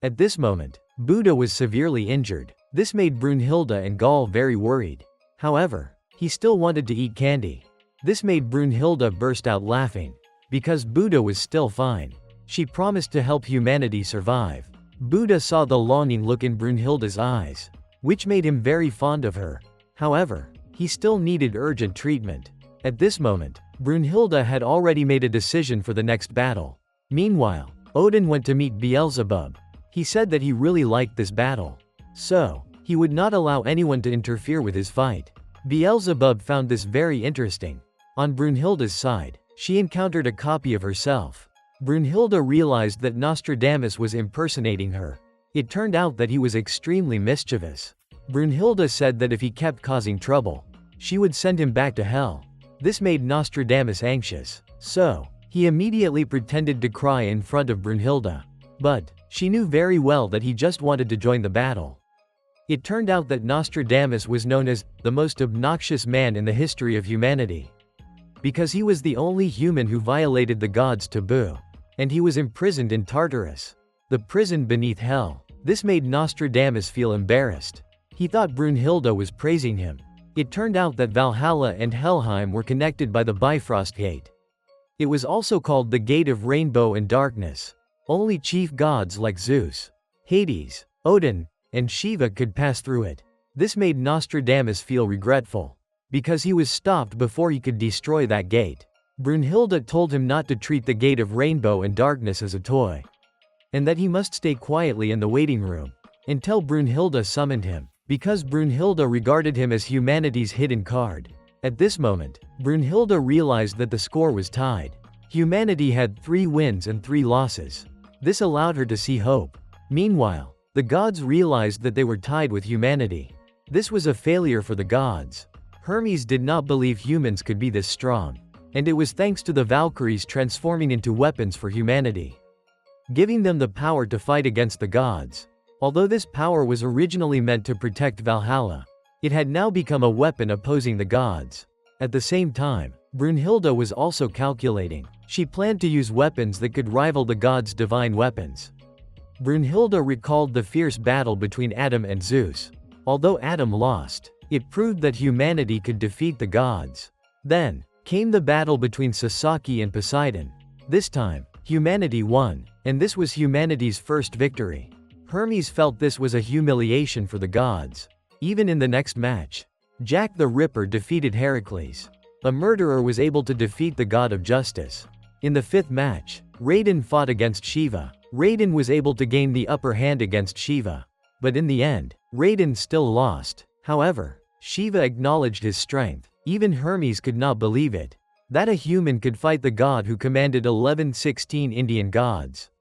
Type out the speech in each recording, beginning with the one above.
At this moment, Buddha was severely injured. This made Brunhilde and Gaul very worried. However, he still wanted to eat candy. This made Brunhilde burst out laughing. Because Buddha was still fine, she promised to help humanity survive. Buddha saw the longing look in Brunhilde's eyes, which made him very fond of her. However, he still needed urgent treatment. At this moment, Brunhilde had already made a decision for the next battle. Meanwhile, Odin went to meet Beelzebub. He said that he really liked this battle. So, he would not allow anyone to interfere with his fight. Beelzebub found this very interesting. On Brunhilde's side, she encountered a copy of herself. Brunhilde realized that Nostradamus was impersonating her. It turned out that he was extremely mischievous. Brunhilde said that if he kept causing trouble, she would send him back to hell. This made Nostradamus anxious. So, he immediately pretended to cry in front of Brunhilde. But, she knew very well that he just wanted to join the battle. It turned out that Nostradamus was known as the most obnoxious man in the history of humanity. Because he was the only human who violated the gods' taboo. And he was imprisoned in Tartarus, the prison beneath hell. This made Nostradamus feel embarrassed. He thought Brunhilde was praising him. It turned out that Valhalla and Helheim were connected by the Bifrost Gate. It was also called the Gate of Rainbow and Darkness. Only chief gods like Zeus, Hades, Odin, and Shiva could pass through it. This made Nostradamus feel regretful, because he was stopped before he could destroy that gate. Brunhilde told him not to treat the Gate of Rainbow and Darkness as a toy, and that he must stay quietly in the waiting room until Brunhilde summoned him, because Brunhilde regarded him as humanity's hidden card. At this moment, Brunhilde realized that the score was tied. Humanity had 3 wins and 3 losses. This allowed her to see hope. Meanwhile, the gods realized that they were tied with humanity. This was a failure for the gods. Hermes did not believe humans could be this strong. And it was thanks to the Valkyries transforming into weapons for humanity, giving them the power to fight against the gods. Although this power was originally meant to protect Valhalla, it had now become a weapon opposing the gods. At the same time, Brunhilde was also calculating. She planned to use weapons that could rival the gods' divine weapons. Brunhilde recalled the fierce battle between Adam and Zeus. Although Adam lost, it proved that humanity could defeat the gods. Then came the battle between Sasaki and Poseidon. This time, humanity won, and this was humanity's first victory. Hermes felt this was a humiliation for the gods. Even in the next match, Jack the Ripper defeated Heracles. A murderer was able to defeat the god of justice. In the 5th match, Raiden fought against Shiva. Raiden was able to gain the upper hand against Shiva. But in the end, Raiden still lost. However, Shiva acknowledged his strength. Even Hermes could not believe it, that a human could fight the god who commanded 11-16 Indian gods.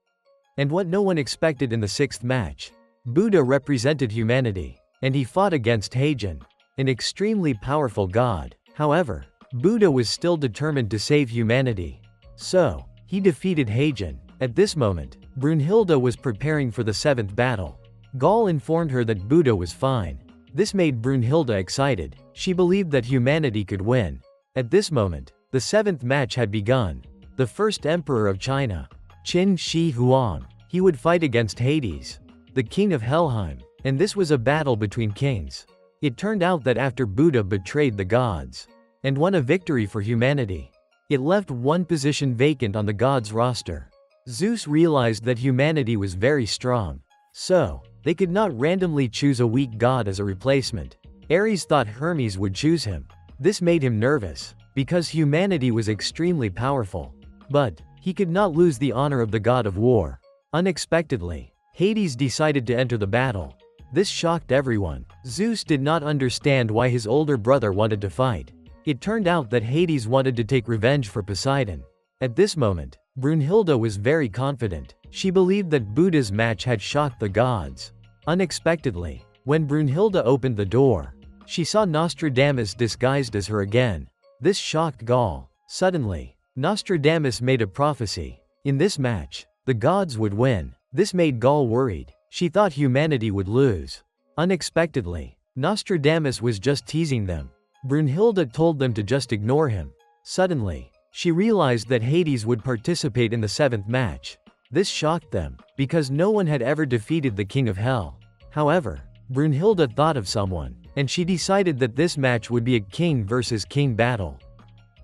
And what no one expected in the 6th match, Buddha represented humanity, and he fought against Hagen, an extremely powerful god. However, Buddha was still determined to save humanity. So, he defeated Hagen. At this moment, Brunhilde was preparing for the 7th battle. Gaul informed her that Buddha was fine. This made Brunhilde excited. She believed that humanity could win. At this moment, the 7th match had begun. The first emperor of China, Qin Shi Huang, he would fight against Hades, the king of Helheim, and this was a battle between kings. It turned out that after Buddha betrayed the gods and won a victory for humanity, it left one position vacant on the gods' roster. Zeus realized that humanity was very strong, so they could not randomly choose a weak god as a replacement. Ares thought Hermes would choose him. This made him nervous, because humanity was extremely powerful. But he could not lose the honor of the god of war. Unexpectedly, Hades decided to enter the battle. This shocked everyone. Zeus did not understand why his older brother wanted to fight. It turned out that Hades wanted to take revenge for Poseidon. At this moment, Brunhilde was very confident. She believed that Buddha's match had shocked the gods. Unexpectedly, when Brunhilde opened the door, she saw Nostradamus disguised as her again. This shocked Gaul. Suddenly, Nostradamus made a prophecy. In this match, the gods would win. This made Gaul worried. She thought humanity would lose. Unexpectedly, Nostradamus was just teasing them. Brunhilde told them to just ignore him. Suddenly, she realized that Hades would participate in the 7th match. This shocked them, because no one had ever defeated the king of hell. However, Brunhilde thought of someone, and she decided that this match would be a king versus king battle.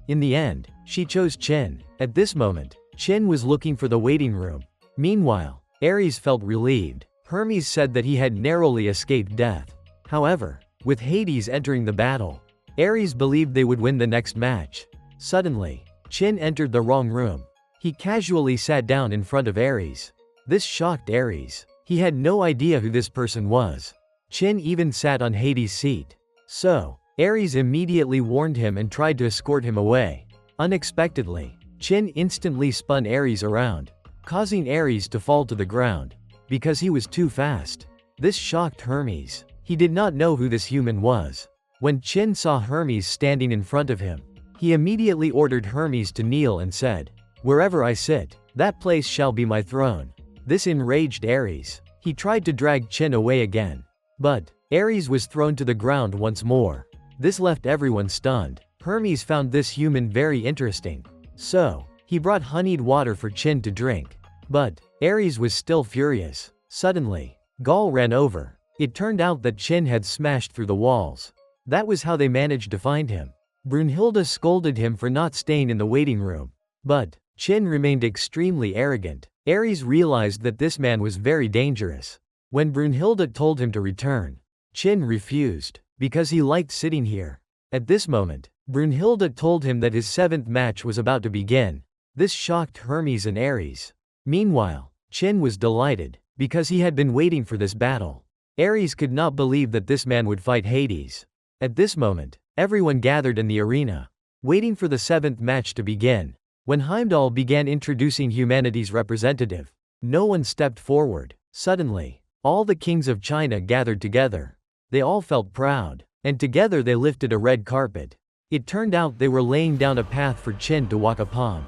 In the end, she chose Chun. At this moment, Chun was looking for the waiting room. Meanwhile, Ares felt relieved. Hermes said that he had narrowly escaped death. However, with Hades entering the battle, Ares believed they would win the next match. Suddenly, Chun entered the wrong room. He casually sat down in front of Ares. This shocked Ares. He had no idea who this person was. Chun even sat on Hades' seat. So, Ares immediately warned him and tried to escort him away. Unexpectedly, Chun instantly spun Ares around, causing Ares to fall to the ground, because he was too fast. This shocked Hermes. He did not know who this human was. When Chun saw Hermes standing in front of him, he immediately ordered Hermes to kneel and said, "Wherever I sit, that place shall be my throne." This enraged Ares. He tried to drag Chun away again. But, Ares was thrown to the ground once more. This left everyone stunned. Hermes found this human very interesting. So, he brought honeyed water for Chun to drink. But, Ares was still furious. Suddenly, Gaul ran over. It turned out that Chun had smashed through the walls. That was how they managed to find him. Brunhilde scolded him for not staying in the waiting room. But, Chun remained extremely arrogant. Ares realized that this man was very dangerous. When Brunhilde told him to return, Chun refused, because he liked sitting here. At this moment, Brunhilde told him that his seventh match was about to begin. This shocked Hermes and Ares. Meanwhile, Chun was delighted, because he had been waiting for this battle. Ares could not believe that this man would fight Hades. At this moment, everyone gathered in the arena, waiting for the seventh match to begin. When Heimdall began introducing humanity's representative, no one stepped forward. Suddenly, all the kings of China gathered together. They all felt proud, and together they lifted a red carpet. It turned out they were laying down a path for Chun to walk upon.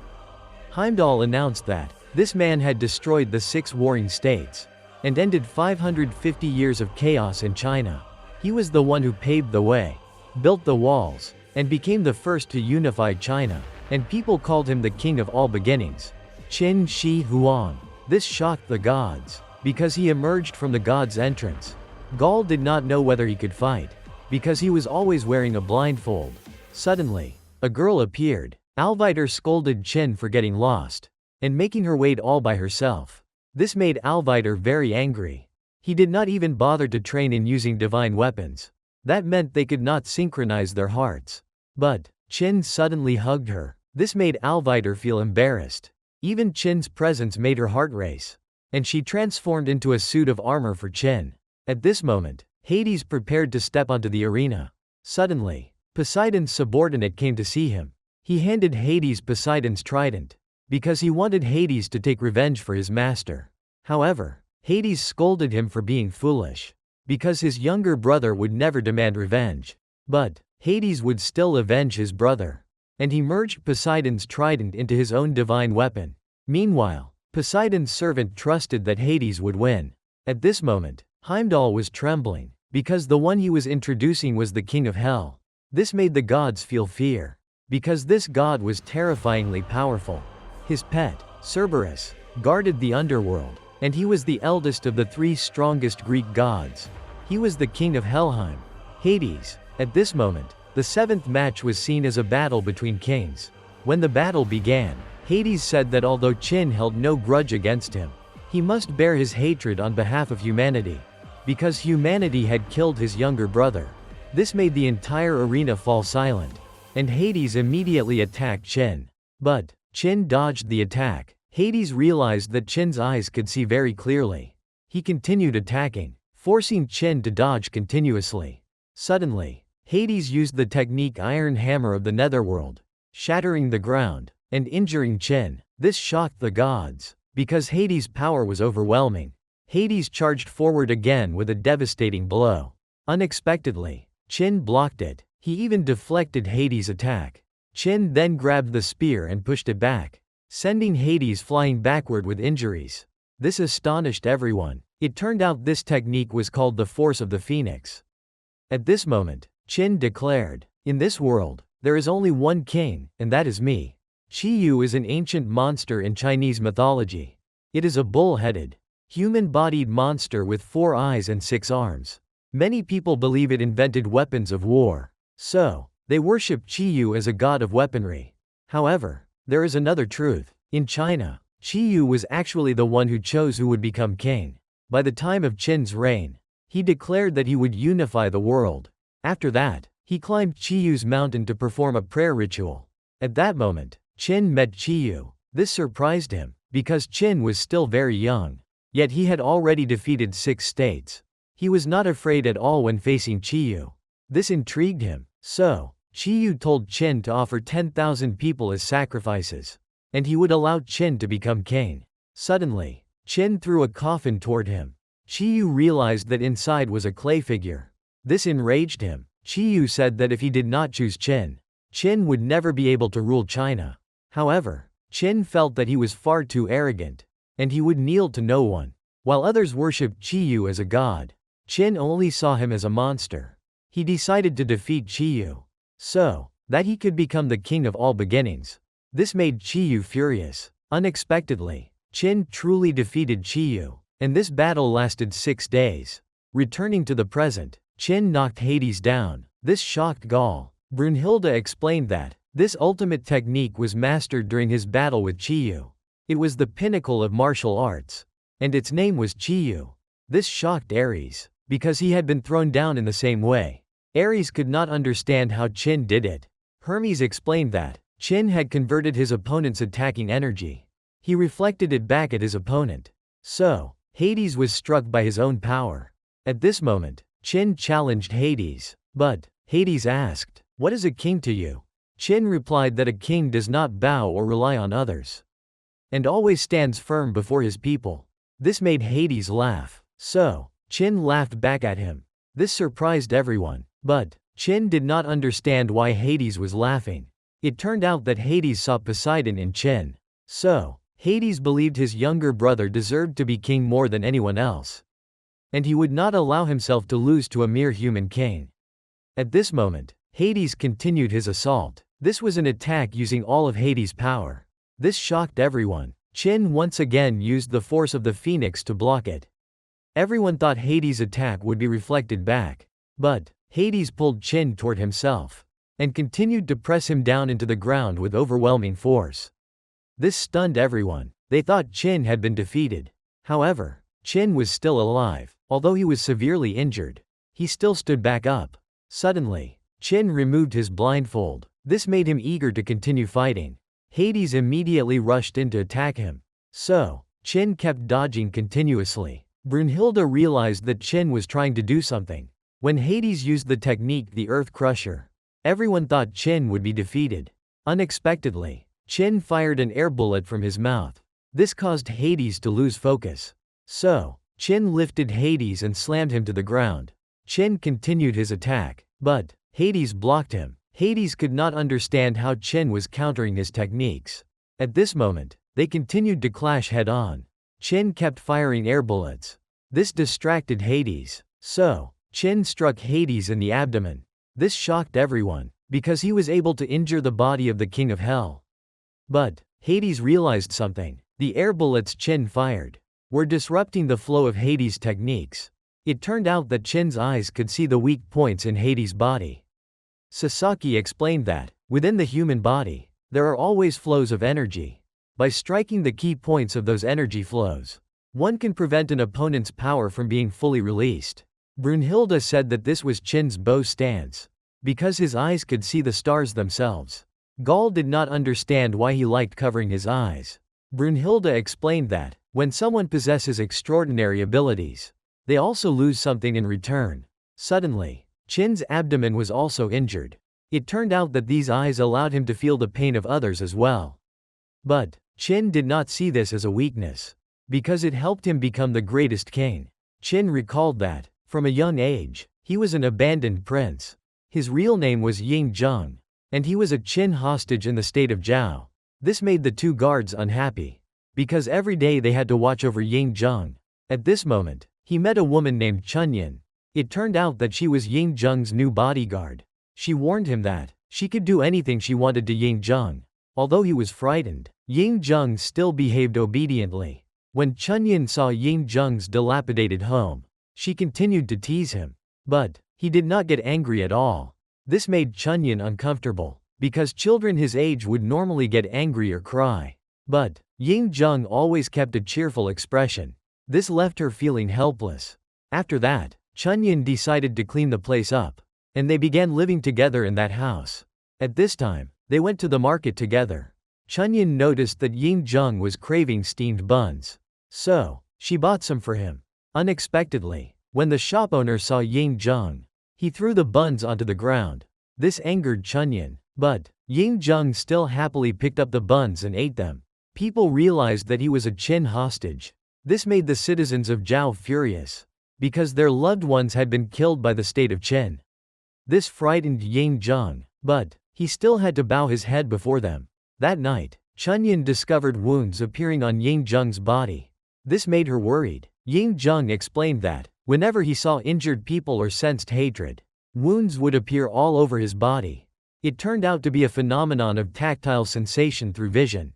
Heimdall announced that this man had destroyed the 6 warring states and ended 550 years of chaos in China. He was the one who paved the way, built the walls, and became the first to unify China, and people called him the king of all beginnings. Qin Shi Huang. This shocked the gods, because he emerged from the god's entrance. Gaul did not know whether he could fight, because he was always wearing a blindfold. Suddenly, a girl appeared. Alvider scolded Chun for getting lost, and making her wait all by herself. This made Alvider very angry. He did not even bother to train in using divine weapons. That meant they could not synchronize their hearts. But, Chun suddenly hugged her. This made Alvider feel embarrassed. Even Chun's presence made her heart race. And she transformed into a suit of armor for Chun. At this moment, Hades prepared to step onto the arena. Suddenly, Poseidon's subordinate came to see him. He handed Hades Poseidon's trident, because he wanted Hades to take revenge for his master. However, Hades scolded him for being foolish, because his younger brother would never demand revenge. But, Hades would still avenge his brother. And he merged Poseidon's trident into his own divine weapon. Meanwhile, Poseidon's servant trusted that Hades would win. At this moment, Heimdall was trembling, because the one he was introducing was the king of hell. This made the gods feel fear, because this god was terrifyingly powerful. His pet, Cerberus, guarded the underworld, and he was the eldest of the 3 strongest Greek gods. He was the king of Helheim, Hades. At this moment, the 7th match was seen as a battle between kings. When the battle began, Hades said that although Chun held no grudge against him, he must bear his hatred on behalf of humanity, because humanity had killed his younger brother. This made the entire arena fall silent, and Hades immediately attacked Chun. But, Chun dodged the attack. Hades realized that Chun's eyes could see very clearly. He continued attacking, forcing Chun to dodge continuously. Suddenly, Hades used the technique Iron Hammer of the Netherworld, shattering the ground, and injuring Chun. This shocked the gods, because Hades' power was overwhelming. Hades charged forward again with a devastating blow. Unexpectedly, Chun blocked it. He even deflected Hades' attack. Chun then grabbed the spear and pushed it back, sending Hades flying backward with injuries. This astonished everyone. It turned out this technique was called the Force of the Phoenix. At this moment, Chun declared, "In this world, there is only one king, and that is me." Qiyu is an ancient monster in Chinese mythology. It is a bull-headed, human-bodied monster with 4 eyes and 6 arms. Many people believe it invented weapons of war. So, they worship Qiyu as a god of weaponry. However, there is another truth. In China, Qiyu was actually the one who chose who would become king. By the time of Qin's reign, he declared that he would unify the world. After that, he climbed Qiyu's mountain to perform a prayer ritual. At that moment, Qin met Qiyu. This surprised him, because Qin was still very young. Yet he had already defeated 6 states. He was not afraid at all when facing Qiyu. This intrigued him. So, Qiyu told Qin to offer 10,000 people as sacrifices, and he would allow Qin to become king. Suddenly, Qin threw a coffin toward him. Qiyu realized that inside was a clay figure. This enraged him. Qiyu said that if he did not choose Qin, Qin would never be able to rule China. However, Qin felt that he was far too arrogant, and he would kneel to no one. While others worshipped Qiyu as a god, Qin only saw him as a monster. He decided to defeat Qiyu, so that he could become the king of all beginnings. This made Qiyu furious. Unexpectedly, Qin truly defeated Qiyu, and this battle lasted 6 days. Returning to the present, Qin knocked Hades down. This shocked Gaul. Brunhilde explained that this ultimate technique was mastered during his battle with Qiyu. It was the pinnacle of martial arts, and its name was Qiyu. This shocked Ares, because he had been thrown down in the same way. Ares could not understand how Qin did it. Hermes explained that Qin had converted his opponent's attacking energy. He reflected it back at his opponent. So, Hades was struck by his own power. At this moment, Qin challenged Hades, but Hades asked, "What is a king to you?" Qin replied that a king does not bow or rely on others, and always stands firm before his people. This made Hades laugh. So, Qin laughed back at him. This surprised everyone, but Qin did not understand why Hades was laughing. It turned out that Hades saw Poseidon in Qin. So, Hades believed his younger brother deserved to be king more than anyone else, and he would not allow himself to lose to a mere human king. At this moment, Hades continued his assault. This was an attack using all of Hades' power. This shocked everyone. Qin once again used the force of the phoenix to block it. Everyone thought Hades' attack would be reflected back, but Hades pulled Qin toward himself and continued to press him down into the ground with overwhelming force. This stunned everyone. They thought Qin had been defeated. However, Qin was still alive. Although he was severely injured, he still stood back up. Suddenly, Qin removed his blindfold. This made him eager to continue fighting. Hades immediately rushed in to attack him. So, Qin kept dodging continuously. Brunhilde realized that Qin was trying to do something. When Hades used the technique the Earth Crusher, everyone thought Qin would be defeated. Unexpectedly, Qin fired an air bullet from his mouth. This caused Hades to lose focus. So, Qin lifted Hades and slammed him to the ground. Qin continued his attack, but Hades blocked him. Hades could not understand how Qin was countering his techniques. At this moment, they continued to clash head-on. Qin kept firing air bullets. This distracted Hades. So, Qin struck Hades in the abdomen. This shocked everyone, because he was able to injure the body of the king of hell. But Hades realized something. The air bullets Qin fired were disrupting the flow of Hades' techniques. It turned out that Qin's eyes could see the weak points in Hades' body. Sasaki explained that, within the human body, there are always flows of energy. By striking the key points of those energy flows, one can prevent an opponent's power from being fully released. Brunhilde said that this was Qin's bow stance, because his eyes could see the stars themselves. Gaul did not understand why he liked covering his eyes. Brunhilde explained that, when someone possesses extraordinary abilities, they also lose something in return. Suddenly, Qin's abdomen was also injured. It turned out that these eyes allowed him to feel the pain of others as well. But Qin did not see this as a weakness, because it helped him become the greatest king. Qin recalled that, from a young age, he was an abandoned prince. His real name was Ying Zheng, and he was a Qin hostage in the state of Zhao. This made the two guards unhappy, because every day they had to watch over Ying Zheng. At this moment, he met a woman named Chun Yan. It turned out that she was Ying Zheng's new bodyguard. She warned him that she could do anything she wanted to Ying Zheng. Although he was frightened, Ying Zheng still behaved obediently. When Chun Yan saw Ying Zheng's dilapidated home, she continued to tease him. But he did not get angry at all. This made Chun Yan uncomfortable, because children his age would normally get angry or cry. But Ying Zheng always kept a cheerful expression. This left her feeling helpless. After that, Chun Yan decided to clean the place up, and they began living together in that house. At this time, they went to the market together. Chun Yan noticed that Ying Zheng was craving steamed buns. So, she bought some for him. Unexpectedly, when the shop owner saw Ying Zheng, he threw the buns onto the ground. This angered Chun Yan, but Ying Zheng still happily picked up the buns and ate them. People realized that he was a Qin hostage. This made the citizens of Zhao furious, because their loved ones had been killed by the state of Qin. This frightened Ying Zheng, but he still had to bow his head before them. That night, Chun Yan discovered wounds appearing on Ying Zheng's body. This made her worried. Ying Zheng explained that, whenever he saw injured people or sensed hatred, wounds would appear all over his body. It turned out to be a phenomenon of tactile sensation through vision.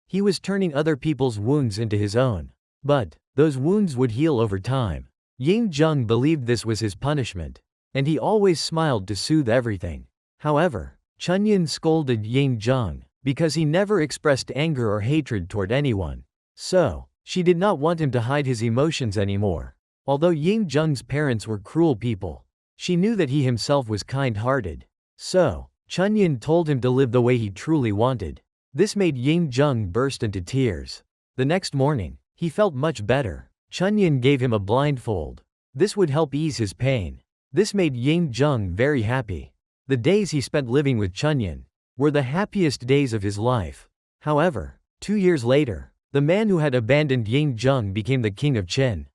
He was turning other people's wounds into his own. But those wounds would heal over time. Ying Zheng believed this was his punishment, and he always smiled to soothe everything. However, Chun Yan scolded Ying Zheng, because he never expressed anger or hatred toward anyone. So, she did not want him to hide his emotions anymore. Although Ying Zheng's parents were cruel people, she knew that he himself was kind-hearted. So, Chun Yan told him to live the way he truly wanted. This made Ying Zheng burst into tears. The next morning, he felt much better. Chun Yan gave him a blindfold. This would help ease his pain. This made Ying Zheng very happy. The days he spent living with Chun Yan were the happiest days of his life. However, 2 years later, the man who had abandoned Ying Zheng became the king of Qin.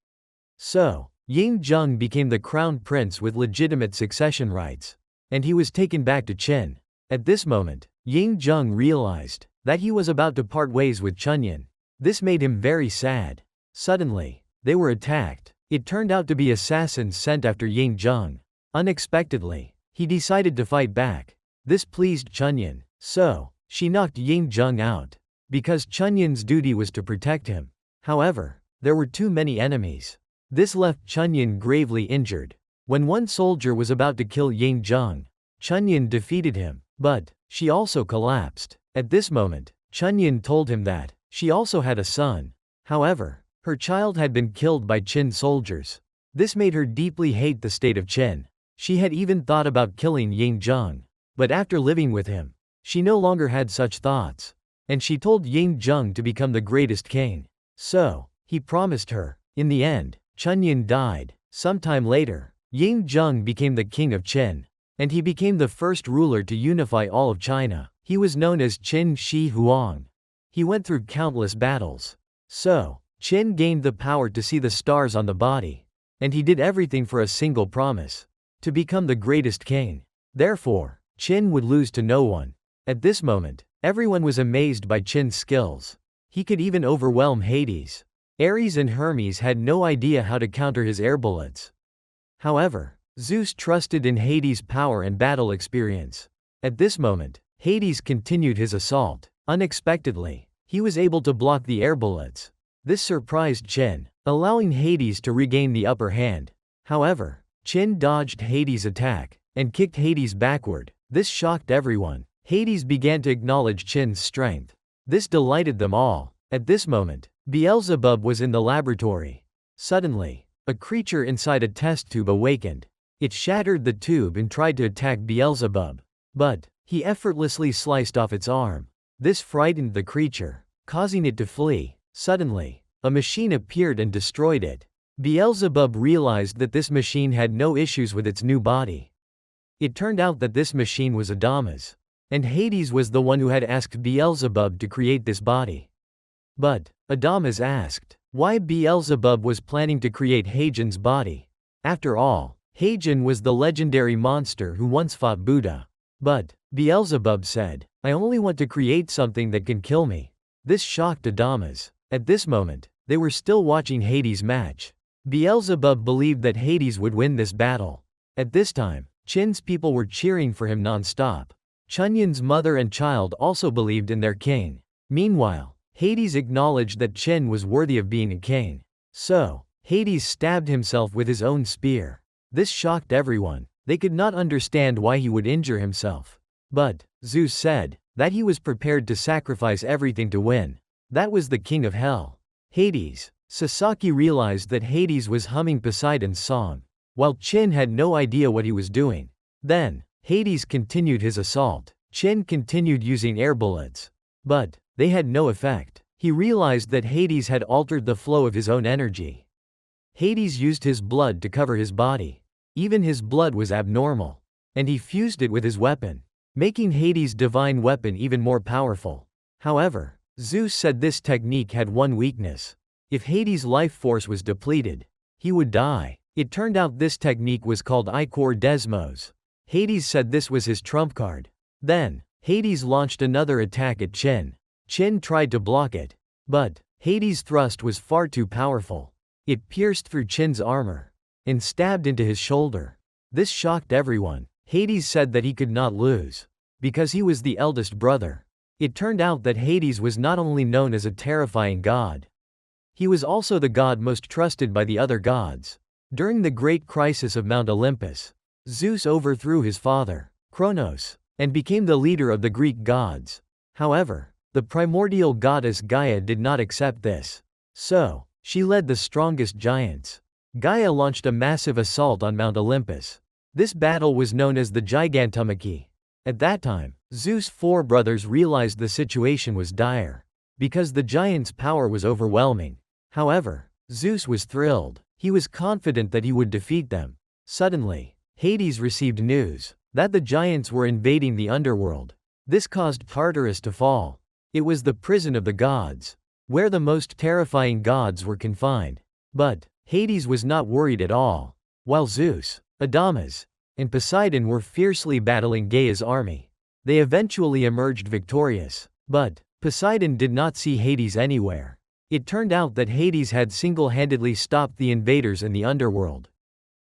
So, Ying Zheng became the crown prince with legitimate succession rights, and he was taken back to Qin. At this moment, Ying Zheng realized that he was about to part ways with Chun Yan. This made him very sad. Suddenly, they were attacked. It turned out to be assassins sent after Ying Zheng. Unexpectedly, he decided to fight back. This pleased Chun Yan, so she knocked Ying Zheng out, because Chun Yan's duty was to protect him. However, there were too many enemies. This left Chun Yan gravely injured. When one soldier was about to kill Ying Zheng, Chun Yan defeated him, but she also collapsed. At this moment, Chun Yan told him that she also had a son. However, her child had been killed by Qin soldiers. This made her deeply hate the state of Qin. She had even thought about killing Ying Zheng. But after living with him, she no longer had such thoughts. And she told Ying Zheng to become the greatest king. So, he promised her. In the end, Chun Yan died. Sometime later, Ying Zheng became the king of Qin. And he became the first ruler to unify all of China. He was known as Qin Shi Huang. He went through countless battles. So, Qin gained the power to see the stars on the body. And he did everything for a single promise: to become the greatest king. Therefore, Qin would lose to no one. At this moment, everyone was amazed by Qin's skills. He could even overwhelm Hades. Ares and Hermes had no idea how to counter his air bullets. However, Zeus trusted in Hades' power and battle experience. At this moment, Hades continued his assault. Unexpectedly, he was able to block the air bullets. This surprised Qin, allowing Hades to regain the upper hand. However, Qin dodged Hades' attack and kicked Hades backward. This shocked everyone. Hades began to acknowledge Qin's strength. This delighted them all. At this moment, Beelzebub was in the laboratory. Suddenly, a creature inside a test tube awakened. It shattered the tube and tried to attack Beelzebub. But he effortlessly sliced off its arm. This frightened the creature, causing it to flee. Suddenly, a machine appeared and destroyed it. Beelzebub realized that this machine had no issues with its new body. It turned out that this machine was Adamas. And Hades was the one who had asked Beelzebub to create this body. But Adamas asked why Beelzebub was planning to create Hadrian's body. After all, Hadrian was the legendary monster who once fought Buddha. But Beelzebub said, "I only want to create something that can kill me." This shocked Adamas. At this moment, they were still watching Hades' match. Beelzebub believed that Hades would win this battle. At this time, Qin's people were cheering for him non-stop. Chun Yan's mother and child also believed in their king. Meanwhile, Hades acknowledged that Chun was worthy of being a king. So, Hades stabbed himself with his own spear. This shocked everyone. They could not understand why he would injure himself. But Zeus said that he was prepared to sacrifice everything to win. That was the king of hell. Hades. Sasaki realized that Hades was humming Poseidon's song, while Chun had no idea what he was doing. Then, Hades continued his assault. Chun continued using air bullets. But they had no effect. He realized that Hades had altered the flow of his own energy. Hades used his blood to cover his body. Even his blood was abnormal. And he fused it with his weapon, making Hades' divine weapon even more powerful. However, Zeus said this technique had one weakness. If Hades' life force was depleted, he would die. It turned out this technique was called Ichor Desmos. Hades said this was his trump card. Then, Hades launched another attack at Chun. Chun tried to block it, but Hades' thrust was far too powerful. It pierced through Chun's armor and stabbed into his shoulder. This shocked everyone. Hades said that he could not lose because he was the eldest brother. It turned out that Hades was not only known as a terrifying god, he was also the god most trusted by the other gods. During the great crisis of Mount Olympus, Zeus overthrew his father, Kronos, and became the leader of the Greek gods. However, the primordial goddess Gaia did not accept this. So, she led the strongest giants. Gaia launched a massive assault on Mount Olympus. This battle was known as the Gigantomachy. At that time, Zeus' four brothers realized the situation was dire, because the giants' power was overwhelming. However, Zeus was thrilled. He was confident that he would defeat them. Suddenly, Hades received news that the giants were invading the underworld. This caused Tartarus to fall. It was the prison of the gods, where the most terrifying gods were confined. But Hades was not worried at all. While Zeus, Adamas, and Poseidon were fiercely battling Gaia's army, they eventually emerged victorious. But Poseidon did not see Hades anywhere. It turned out that Hades had single-handedly stopped the invaders in the underworld.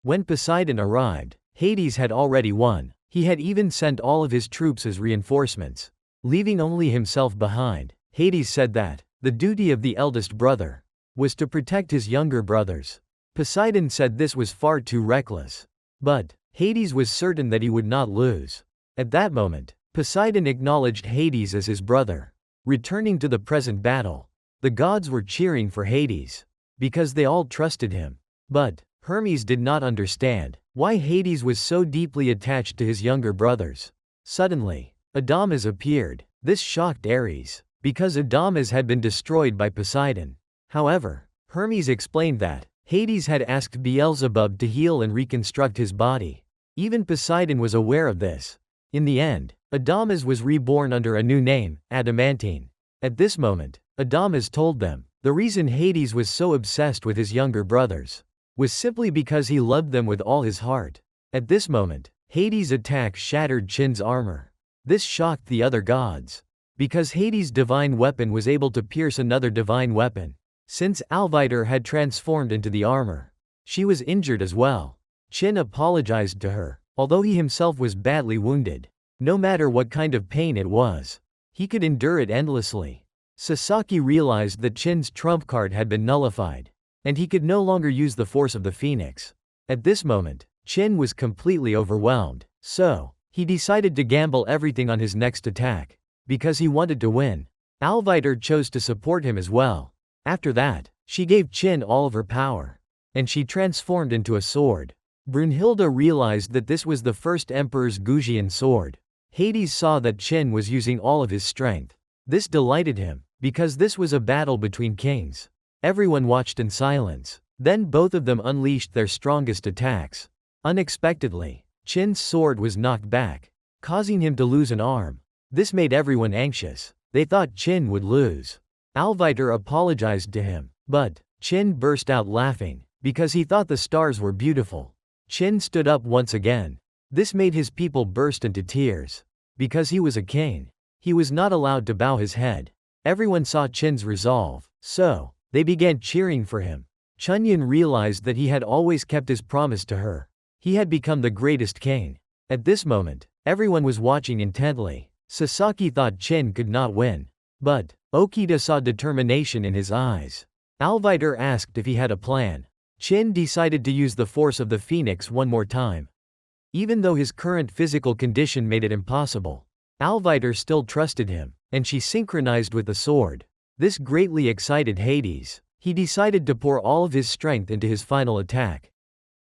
When Poseidon arrived, Hades had already won. He had even sent all of his troops as reinforcements, leaving only himself behind. Hades said that the duty of the eldest brother was to protect his younger brothers. Poseidon said this was far too reckless. But Hades was certain that he would not lose. At that moment, Poseidon acknowledged Hades as his brother. Returning to the present battle, the gods were cheering for Hades, because they all trusted him. But Hermes did not understand why Hades was so deeply attached to his younger brothers. Suddenly, Adamas appeared. This shocked Ares, because Adamas had been destroyed by Poseidon. However, Hermes explained that Hades had asked Beelzebub to heal and reconstruct his body. Even Poseidon was aware of this. In the end, Adamas was reborn under a new name, Adamantine. At this moment, Adamas told them the reason Hades was so obsessed with his younger brothers was simply because he loved them with all his heart. At this moment, Hades' attack shattered Chun's armor. This shocked the other gods, because Hades' divine weapon was able to pierce another divine weapon. Since Alvitor had transformed into the armor, she was injured as well. Chun apologized to her, although he himself was badly wounded. No matter what kind of pain it was, he could endure it endlessly. Sasaki realized that Chun's trump card had been nullified, and he could no longer use the force of the phoenix. At this moment, Chun was completely overwhelmed, so he decided to gamble everything on his next attack, because he wanted to win. Alvitor chose to support him as well. After that, she gave Chun all of her power, and she transformed into a sword. Brunhilde realized that this was the first Emperor's Gujian sword. Hades saw that Chun was using all of his strength. This delighted him, because this was a battle between kings. Everyone watched in silence. Then both of them unleashed their strongest attacks. Unexpectedly, Chun's sword was knocked back, causing him to lose an arm. This made everyone anxious. They thought Chun would lose. Alvitor apologized to him, but Chun burst out laughing, because he thought the stars were beautiful. Chun stood up once again. This made his people burst into tears. Because he was a king, he was not allowed to bow his head. Everyone saw Chun's resolve, so they began cheering for him. Chun Yan realized that he had always kept his promise to her. He had become the greatest king. At this moment, everyone was watching intently. Sasaki thought Chun could not win. But Okita saw determination in his eyes. Alvider asked if he had a plan. Chin decided to use the force of the phoenix one more time. Even though his current physical condition made it impossible, Alvider still trusted him, and she synchronized with the sword. This greatly excited Hades. He decided to pour all of his strength into his final attack.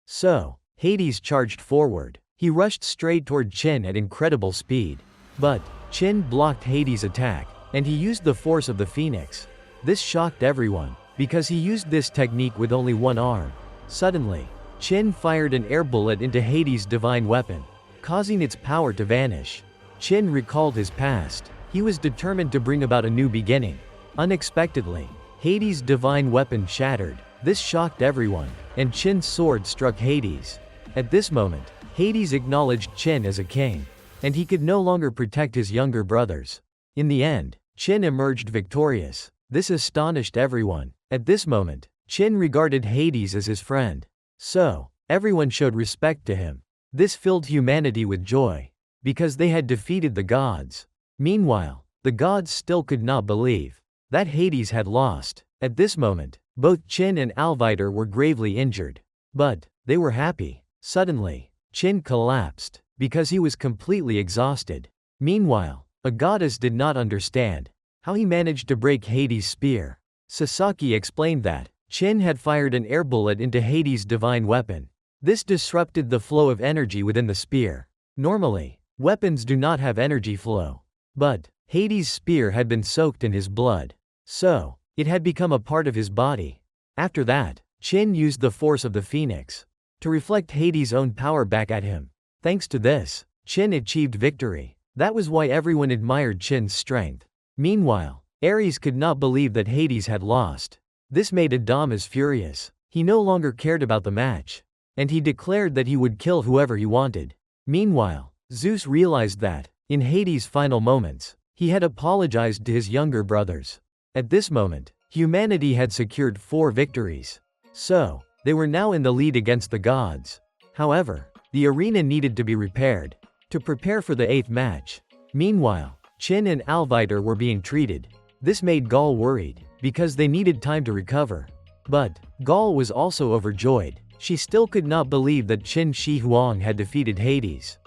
So, Hades charged forward. He rushed straight toward Chin at incredible speed. But, Chin blocked Hades' attack, and he used the force of the phoenix. This shocked everyone, because he used this technique with only one arm. Suddenly, Chin fired an air bullet into Hades' divine weapon, causing its power to vanish. Chin recalled his past. He was determined to bring about a new beginning. Unexpectedly, Hades' divine weapon shattered. This shocked everyone, and Chin's sword struck Hades. At this moment, Hades acknowledged Chin as a king, and he could no longer protect his younger brothers. In the end, Chin emerged victorious. This astonished everyone. At this moment, Chin regarded Hades as his friend. So, everyone showed respect to him. This filled humanity with joy, because they had defeated the gods. Meanwhile, the gods still could not believe that Hades had lost. At this moment, both Chin and Alvider were gravely injured. But, they were happy. Suddenly, Chin collapsed, because he was completely exhausted. Meanwhile, a goddess did not understand how he managed to break Hades' spear. Sasaki explained that Chin had fired an air bullet into Hades' divine weapon. This disrupted the flow of energy within the spear. Normally, weapons do not have energy flow. But, Hades' spear had been soaked in his blood. So, it had become a part of his body. After that, Chin used the force of the phoenix to reflect Hades' own power back at him. Thanks to this, Chin achieved victory. That was why everyone admired Chin's strength. Meanwhile, Ares could not believe that Hades had lost. This made Adamas furious. He no longer cared about the match, and he declared that he would kill whoever he wanted. Meanwhile, Zeus realized that, in Hades' final moments, he had apologized to his younger brothers. At this moment, humanity had secured 4 victories. So, they were now in the lead against the gods. However, the arena needed to be repaired to prepare for the 8th match. Meanwhile, Chin and Alvider were being treated. This made Gaul worried, because they needed time to recover. But, Gaul was also overjoyed. She still could not believe that Qin Shi Huang had defeated Hades.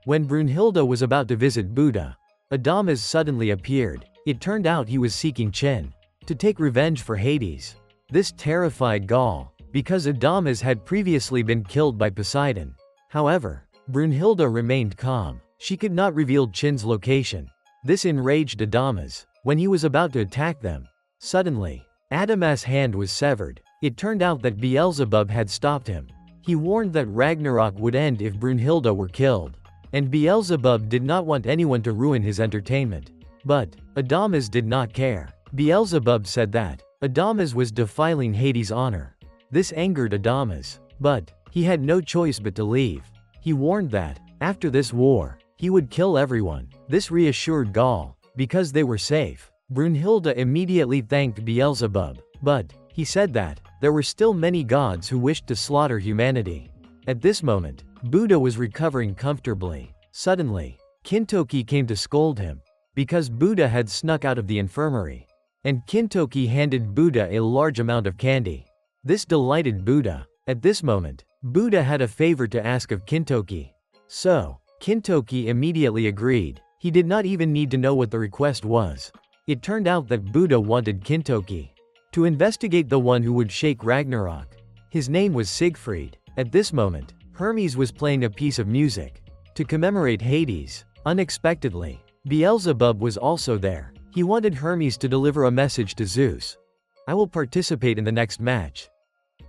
When Brunhilde was about to visit Buddha, Adamas suddenly appeared. It turned out he was seeking Qin to take revenge for Hades. This terrified Gaul, because Adamas had previously been killed by Poseidon. However, Brunhilde remained calm. She could not reveal Qin's location. This enraged Adamas. When he was about to attack them, suddenly, Adamas' hand was severed. It turned out that Beelzebub had stopped him. He warned that Ragnarok would end if Brunhilde were killed. And Beelzebub did not want anyone to ruin his entertainment. But, Adamas did not care. Beelzebub said that Adamas was defiling Hades' honor. This angered Adamas. But, he had no choice but to leave. He warned that, after this war, he would kill everyone. This reassured Gaul, because they were safe. Brunhilde immediately thanked Beelzebub. But, he said that there were still many gods who wished to slaughter humanity. At this moment, Buddha was recovering comfortably. Suddenly, Kintoki came to scold him, because Buddha had snuck out of the infirmary. And Kintoki handed Buddha a large amount of candy. This delighted Buddha. At this moment, Buddha had a favor to ask of Kintoki. So, Kintoki immediately agreed. He did not even need to know what the request was. It turned out that Buddha wanted Kintoki to investigate the one who would shake Ragnarok. His name was Sigfried. At this moment, Hermes was playing a piece of music to commemorate Hades. Unexpectedly, Beelzebub was also there. He wanted Hermes to deliver a message to Zeus. I will participate in the next match.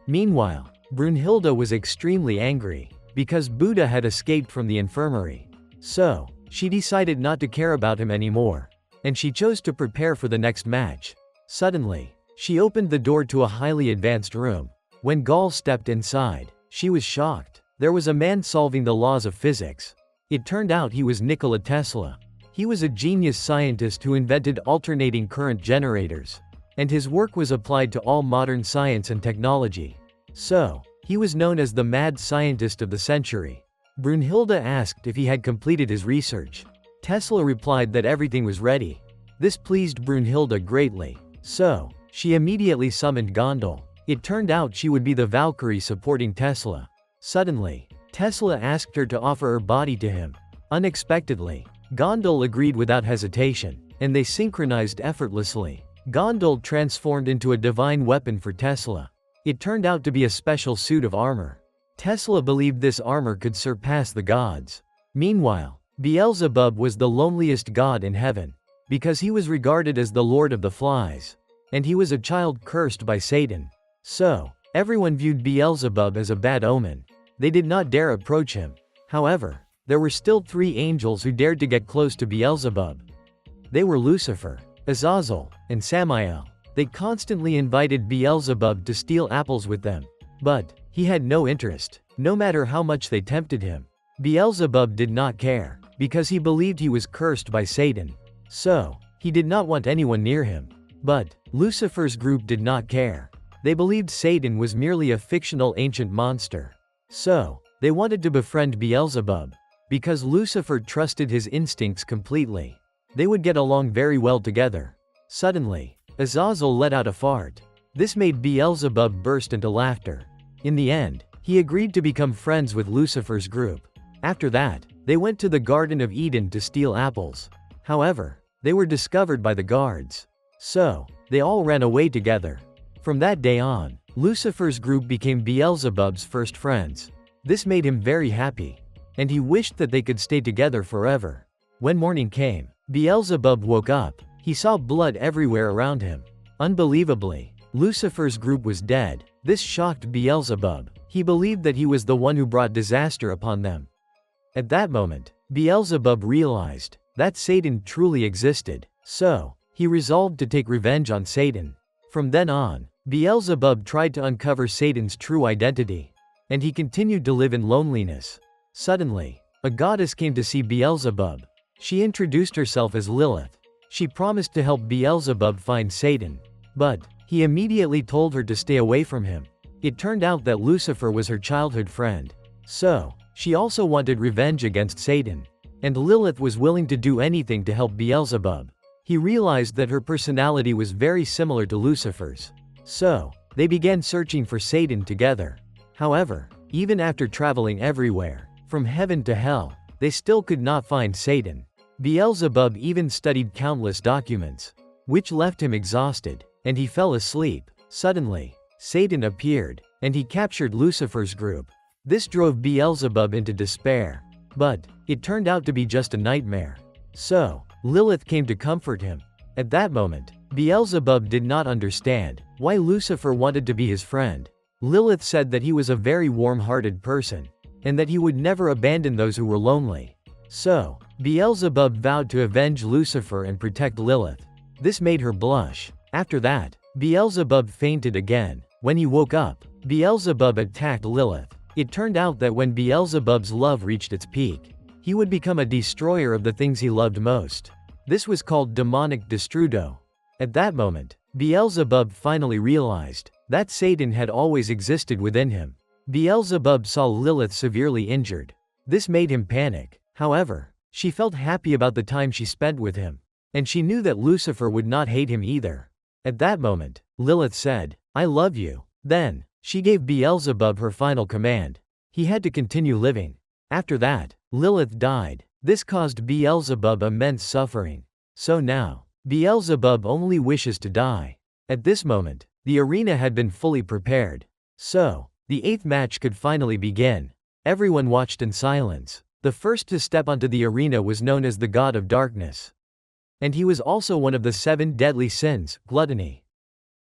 Meanwhile, Brunhilde was extremely angry, because Buddha had escaped from the infirmary. So, she decided not to care about him anymore. And she chose to prepare for the next match. Suddenly, she opened the door to a highly advanced room. When Gaul stepped inside, she was shocked. There was a man solving the laws of physics. It turned out he was Nikola Tesla. He was a genius scientist who invented alternating current generators. And his work was applied to all modern science and technology. So, he was known as the mad scientist of the century. Brunhilde asked if he had completed his research. Tesla replied that everything was ready. This pleased Brunhilde greatly. So, she immediately summoned Gondel. It turned out she would be the Valkyrie supporting Tesla. Suddenly, Tesla asked her to offer her body to him. Unexpectedly, Gondel agreed without hesitation, and they synchronized effortlessly. Gondel transformed into a divine weapon for Tesla. It turned out to be a special suit of armor. Tesla believed this armor could surpass the gods. Meanwhile, Beelzebub was the loneliest god in heaven, because he was regarded as the lord of the flies, and he was a child cursed by Satan. So, everyone viewed Beelzebub as a bad omen. They did not dare approach him. However, there were still 3 angels who dared to get close to Beelzebub. They were Lucifer, Azazel, and Samael. They constantly invited Beelzebub to steal apples with them. But he had no interest, no matter how much they tempted him. Beelzebub did not care, because he believed he was cursed by Satan. So, he did not want anyone near him. But Lucifer's group did not care. They believed Satan was merely a fictional ancient monster. So, they wanted to befriend Beelzebub, because Lucifer trusted his instincts completely. They would get along very well together. Suddenly, Azazel let out a fart. This made Beelzebub burst into laughter. In the end, he agreed to become friends with Lucifer's group. After that, they went to the Garden of Eden to steal apples. However, they were discovered by the guards. So, they all ran away together. From that day on, Lucifer's group became Beelzebub's first friends. This made him very happy, and he wished that they could stay together forever. When morning came, Beelzebub woke up. He saw blood everywhere around him. Unbelievably, Lucifer's group was dead. This shocked Beelzebub. He believed that he was the one who brought disaster upon them. At that moment, Beelzebub realized that Satan truly existed. So, he resolved to take revenge on Satan. From then on, Beelzebub tried to uncover Satan's true identity, and he continued to live in loneliness. Suddenly, a goddess came to see Beelzebub. She introduced herself as Lilith. She promised to help Beelzebub find Satan, but he immediately told her to stay away from him. It turned out that Lucifer was her childhood friend. So, she also wanted revenge against Satan, and Lilith was willing to do anything to help Beelzebub. He realized that her personality was very similar to Lucifer's. So, they began searching for Satan together. However, even after traveling everywhere, from heaven to hell, they still could not find Satan. Beelzebub even studied countless documents, which left him exhausted, and he fell asleep. Suddenly, Satan appeared, and he captured Lucifer's group. This drove Beelzebub into despair. But it turned out to be just a nightmare. So, Lilith came to comfort him. At that moment, Beelzebub did not understand why Lucifer wanted to be his friend. Lilith said that he was a very warm-hearted person, and that he would never abandon those who were lonely. So, Beelzebub vowed to avenge Lucifer and protect Lilith. This made her blush. After that, Beelzebub fainted again. When he woke up, Beelzebub attacked Lilith. It turned out that when Beelzebub's love reached its peak, he would become a destroyer of the things he loved most. This was called demonic destrudo. At that moment, Beelzebub finally realized that Satan had always existed within him. Beelzebub saw Lilith severely injured. This made him panic. However, she felt happy about the time she spent with him, and she knew that Lucifer would not hate him either. At that moment, Lilith said, "I love you." Then, she gave Beelzebub her final command. He had to continue living. After that, Lilith died. This caused Beelzebub immense suffering. So now, Beelzebub only wishes to die. At this moment, the arena had been fully prepared. So, the 8th match could finally begin. Everyone watched in silence. The first to step onto the arena was known as the God of Darkness. And he was also one of the 7 deadly sins, gluttony.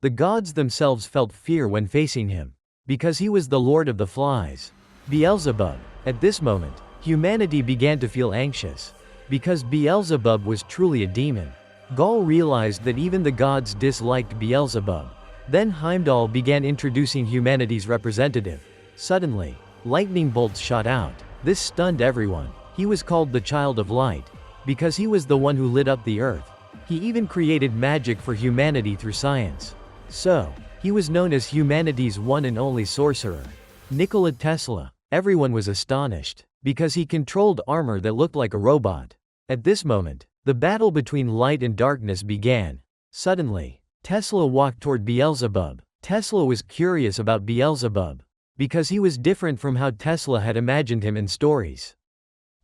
The gods themselves felt fear when facing him, because he was the Lord of the Flies. Beelzebub. At this moment, humanity began to feel anxious, because Beelzebub was truly a demon. Gaul realized that even the gods disliked Beelzebub. Then Heimdall began introducing humanity's representative. Suddenly, lightning bolts shot out. This stunned everyone. He was called the Child of Light, because he was the one who lit up the earth. He even created magic for humanity through science. So, he was known as humanity's one and only sorcerer, Nikola Tesla. Everyone was astonished, because he controlled armor that looked like a robot. At this moment, The battle between light and darkness began. Suddenly, Tesla walked toward Beelzebub. Tesla was curious about Beelzebub, because he was different from how Tesla had imagined him in stories.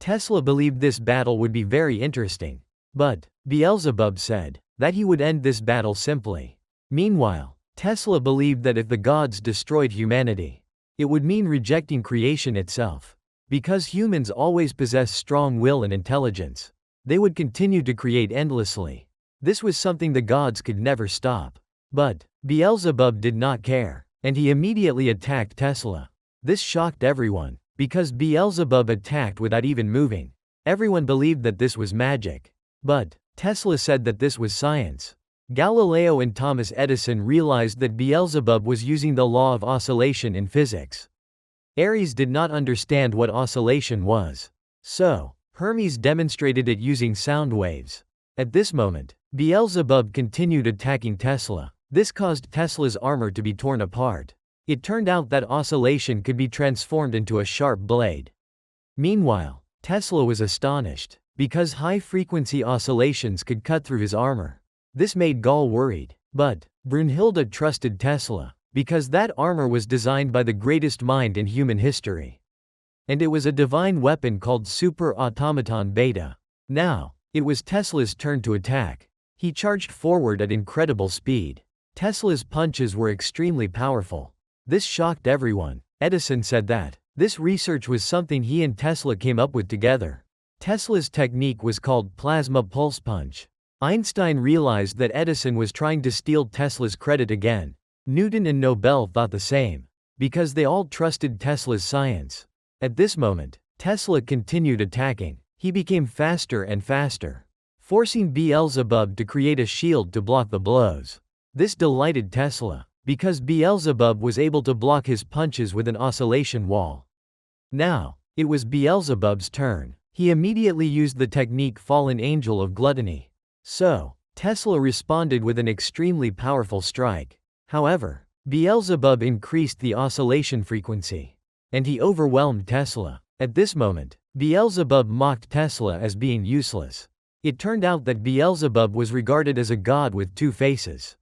Tesla believed this battle would be very interesting. But Beelzebub said that he would end this battle simply. Meanwhile, Tesla believed that if the gods destroyed humanity, it would mean rejecting creation itself. Because humans always possess strong will and intelligence, they would continue to create endlessly. This was something the gods could never stop. But Beelzebub did not care, and he immediately attacked Tesla. This shocked everyone, because Beelzebub attacked without even moving. Everyone believed that this was magic. But Tesla said that this was science. Galileo and Thomas Edison realized that Beelzebub was using the law of oscillation in physics. Ares did not understand what oscillation was. So, Hermes demonstrated it using sound waves. At this moment, Beelzebub continued attacking Tesla. This caused Tesla's armor to be torn apart. It turned out that oscillation could be transformed into a sharp blade. Meanwhile, Tesla was astonished, because high-frequency oscillations could cut through his armor. This made Gaul worried. But Brunhilde trusted Tesla, because that armor was designed by the greatest mind in human history. And it was a divine weapon called Super Automaton Beta. Now, it was Tesla's turn to attack. He charged forward at incredible speed. Tesla's punches were extremely powerful. This shocked everyone. Edison said that this research was something he and Tesla came up with together. Tesla's technique was called plasma pulse punch. Einstein realized that Edison was trying to steal Tesla's credit again. Newton and Nobel thought the same, because they all trusted Tesla's science. At this moment, Tesla continued attacking. He became faster and faster, forcing Beelzebub to create a shield to block the blows. This delighted Tesla, because Beelzebub was able to block his punches with an oscillation wall. Now, it was Beelzebub's turn. He immediately used the technique Fallen Angel of Gluttony. So, Tesla responded with an extremely powerful strike. However, Beelzebub increased the oscillation frequency, and he overwhelmed Tesla. At this moment, Beelzebub mocked Tesla as being useless. It turned out that Beelzebub was regarded as a god with two faces.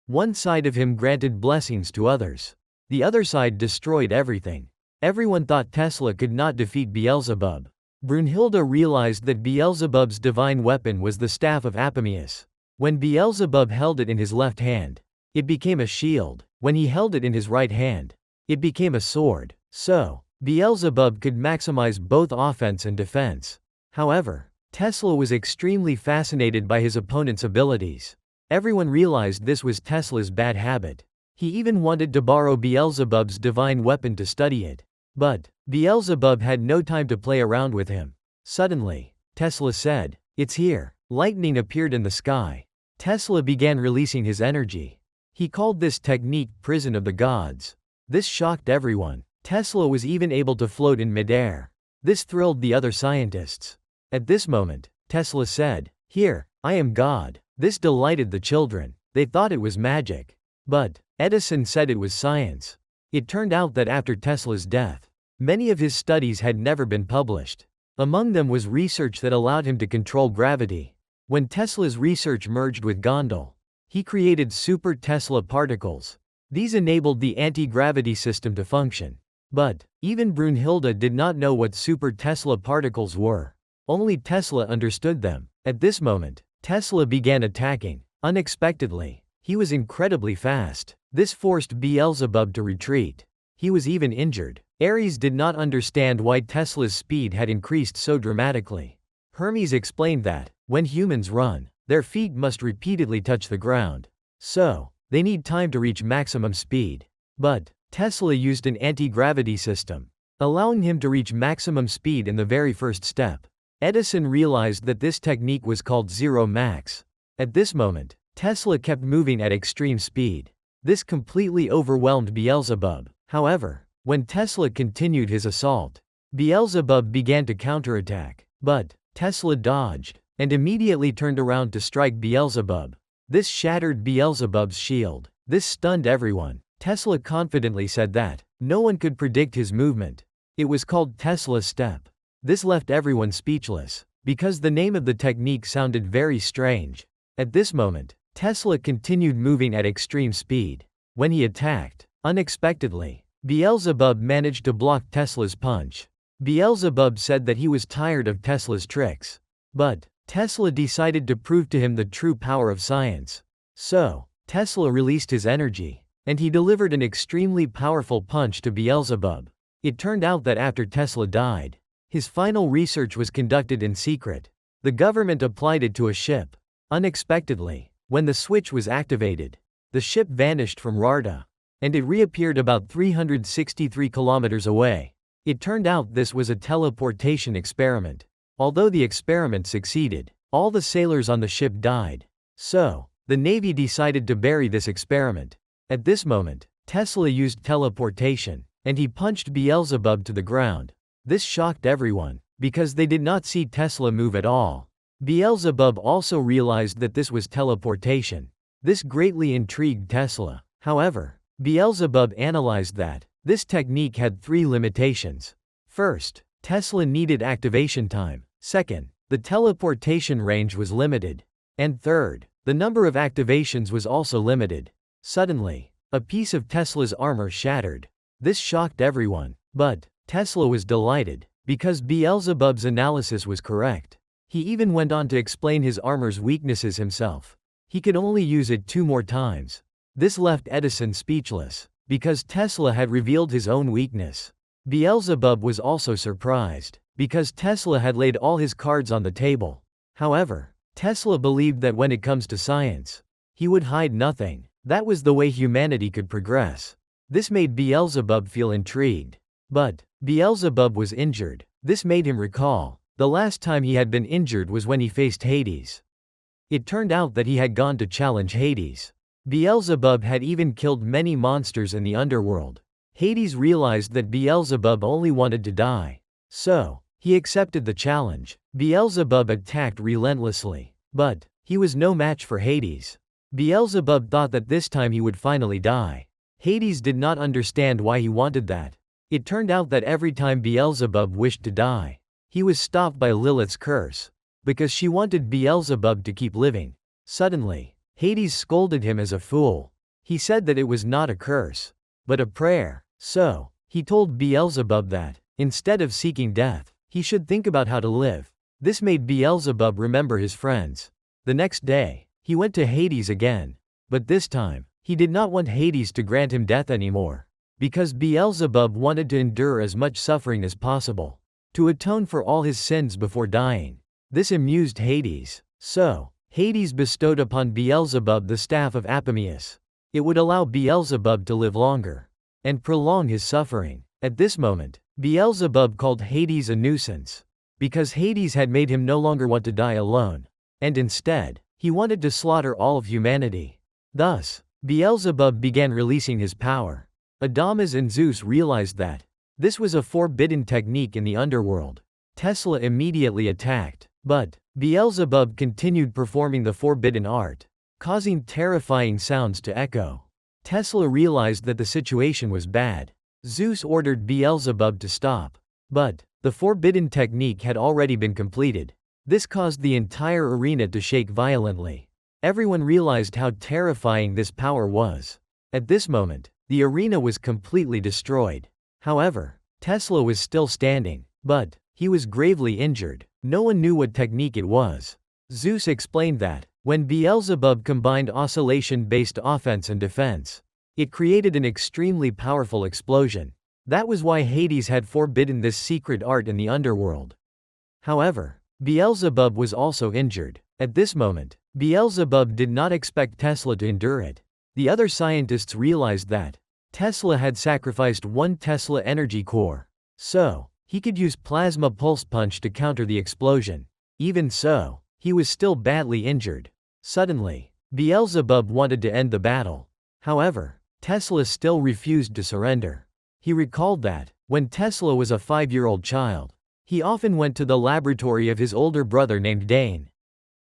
One side of him granted blessings to others. The other side destroyed everything. Everyone thought Tesla could not defeat Beelzebub. Brunhilde realized that Beelzebub's divine weapon was the staff of Apomeus. When Beelzebub held it in his left hand, it became a shield. When he held it in his right hand, it became a sword. So, Beelzebub could maximize both offense and defense. However, Tesla was extremely fascinated by his opponent's abilities. Everyone realized this was Tesla's bad habit. He even wanted to borrow Beelzebub's divine weapon to study it. But Beelzebub had no time to play around with him. Suddenly, Tesla said, "It's here." Lightning appeared in the sky. Tesla began releasing his energy. He called this technique Prison of the Gods. This shocked everyone. Tesla was even able to float in midair. This thrilled the other scientists. At this moment, Tesla said, "Here, I am God." This delighted the children. They thought it was magic. But Edison said it was science. It turned out that after Tesla's death, many of his studies had never been published. Among them was research that allowed him to control gravity. When Tesla's research merged with Gondel, he created super Tesla particles. These enabled the anti-gravity system to function. But even Brunhilde did not know what super Tesla particles were. Only Tesla understood them. At this moment, Tesla began attacking. Unexpectedly, he was incredibly fast. This forced Beelzebub to retreat. He was even injured. Ares did not understand why Tesla's speed had increased so dramatically. Hermes explained that, when humans run, their feet must repeatedly touch the ground. So, they need time to reach maximum speed. But Tesla used an anti-gravity system, allowing him to reach maximum speed in the very first step. Edison realized that this technique was called Zero Max. At this moment, Tesla kept moving at extreme speed. This completely overwhelmed Beelzebub. However, when Tesla continued his assault, Beelzebub began to counterattack. But Tesla dodged, and immediately turned around to strike Beelzebub. This shattered Beelzebub's shield. This stunned everyone. Tesla confidently said that no one could predict his movement. It was called Tesla's step. This left everyone speechless. because the name of the technique sounded very strange. At this moment, Tesla continued moving at extreme speed. When he attacked, unexpectedly, Beelzebub managed to block Tesla's punch. Beelzebub said that he was tired of Tesla's tricks. But Tesla decided to prove to him the true power of science. So, Tesla released his energy, and he delivered an extremely powerful punch to Beelzebub. It turned out that after Tesla died, his final research was conducted in secret. The government applied it to a ship. Unexpectedly, when the switch was activated, the ship vanished from Rarda, and it reappeared about 363 kilometers away. It turned out this was a teleportation experiment. Although the experiment succeeded, all the sailors on the ship died. So, the Navy decided to bury this experiment. At this moment, Tesla used teleportation, and he punched Beelzebub to the ground. This shocked everyone, because they did not see Tesla move at all. Beelzebub also realized that this was teleportation. This greatly intrigued Tesla. However, Beelzebub analyzed that this technique had 3 limitations. First, Tesla needed activation time. Second, the teleportation range was limited. And third, the number of activations was also limited. Suddenly, a piece of Tesla's armor shattered. This shocked everyone, but Tesla was delighted, because Beelzebub's analysis was correct. He even went on to explain his armor's weaknesses himself. He could only use it 2 more times. This left Edison speechless, because Tesla had revealed his own weakness. Beelzebub was also surprised, because Tesla had laid all his cards on the table. However, Tesla believed that when it comes to science, he would hide nothing. That was the way humanity could progress. This made Beelzebub feel intrigued. But Beelzebub was injured. This made him recall the last time he had been injured was when he faced Hades. It turned out that he had gone to challenge Hades. Beelzebub had even killed many monsters in the underworld. Hades realized that Beelzebub only wanted to die. So, he accepted the challenge. Beelzebub attacked relentlessly. But he was no match for Hades. Beelzebub thought that this time he would finally die. Hades did not understand why he wanted that. It turned out that every time Beelzebub wished to die, he was stopped by Lilith's curse, because she wanted Beelzebub to keep living. Suddenly, Hades scolded him as a fool. He said that it was not a curse, but a prayer. So, he told Beelzebub that, instead of seeking death, he should think about how to live. This made Beelzebub remember his friends. The next day, he went to Hades again. But this time, he did not want Hades to grant him death anymore, because Beelzebub wanted to endure as much suffering as possible, to atone for all his sins before dying. This amused Hades. So, Hades bestowed upon Beelzebub the staff of Apameus. It would allow Beelzebub to live longer, and prolong his suffering. At this moment, Beelzebub called Hades a nuisance, because Hades had made him no longer want to die alone, and instead, he wanted to slaughter all of humanity. Thus, Beelzebub began releasing his power. Adamas and Zeus realized that this was a forbidden technique in the underworld. Tesla immediately attacked, but Beelzebub continued performing the forbidden art, causing terrifying sounds to echo. Tesla realized that the situation was bad. Zeus ordered Beelzebub to stop, but the forbidden technique had already been completed. This caused the entire arena to shake violently. Everyone realized how terrifying this power was. At this moment, the arena was completely destroyed. However, Tesla was still standing, but he was gravely injured. No one knew what technique it was. Zeus explained that when Beelzebub combined oscillation-based offense and defense, it created an extremely powerful explosion. That was why Hades had forbidden this secret art in the underworld. However, Beelzebub was also injured. At this moment, Beelzebub did not expect Tesla to endure it. The other scientists realized that Tesla had sacrificed 1 Tesla energy core, so he could use plasma pulse punch to counter the explosion. Even so, he was still badly injured. Suddenly, Beelzebub wanted to end the battle. However, Tesla still refused to surrender. He recalled that when Tesla was a 5-year-old child, he often went to the laboratory of his older brother named Dane.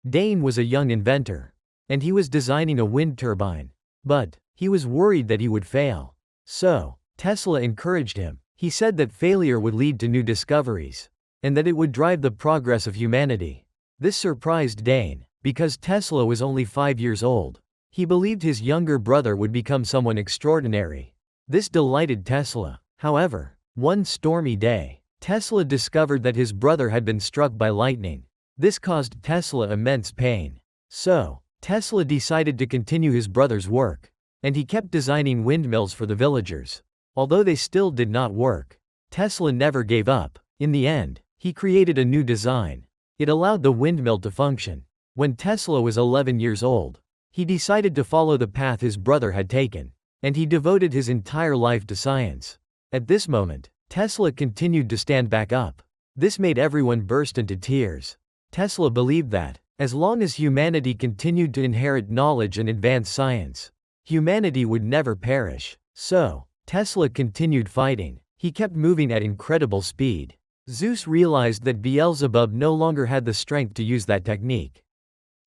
Dane was a young inventor, and he was designing a wind turbine. But he was worried that he would fail. So, Tesla encouraged him. He said that failure would lead to new discoveries. and that it would drive the progress of humanity. This surprised Dane, because Tesla was only 5 years old. He believed his younger brother would become someone extraordinary. This delighted Tesla. However, one stormy day, Tesla discovered that his brother had been struck by lightning. This caused Tesla immense pain. So, Tesla decided to continue his brother's work. And he kept designing windmills for the villagers. Although they still did not work, Tesla never gave up. In the end, he created a new design. It allowed the windmill to function. When Tesla was 11 years old, he decided to follow the path his brother had taken. And he devoted his entire life to science. At this moment, Tesla continued to stand back up. This made everyone burst into tears. Tesla believed that, as long as humanity continued to inherit knowledge and advance science, humanity would never perish. So, Tesla continued fighting. He kept moving at incredible speed. Zeus realized that Beelzebub no longer had the strength to use that technique.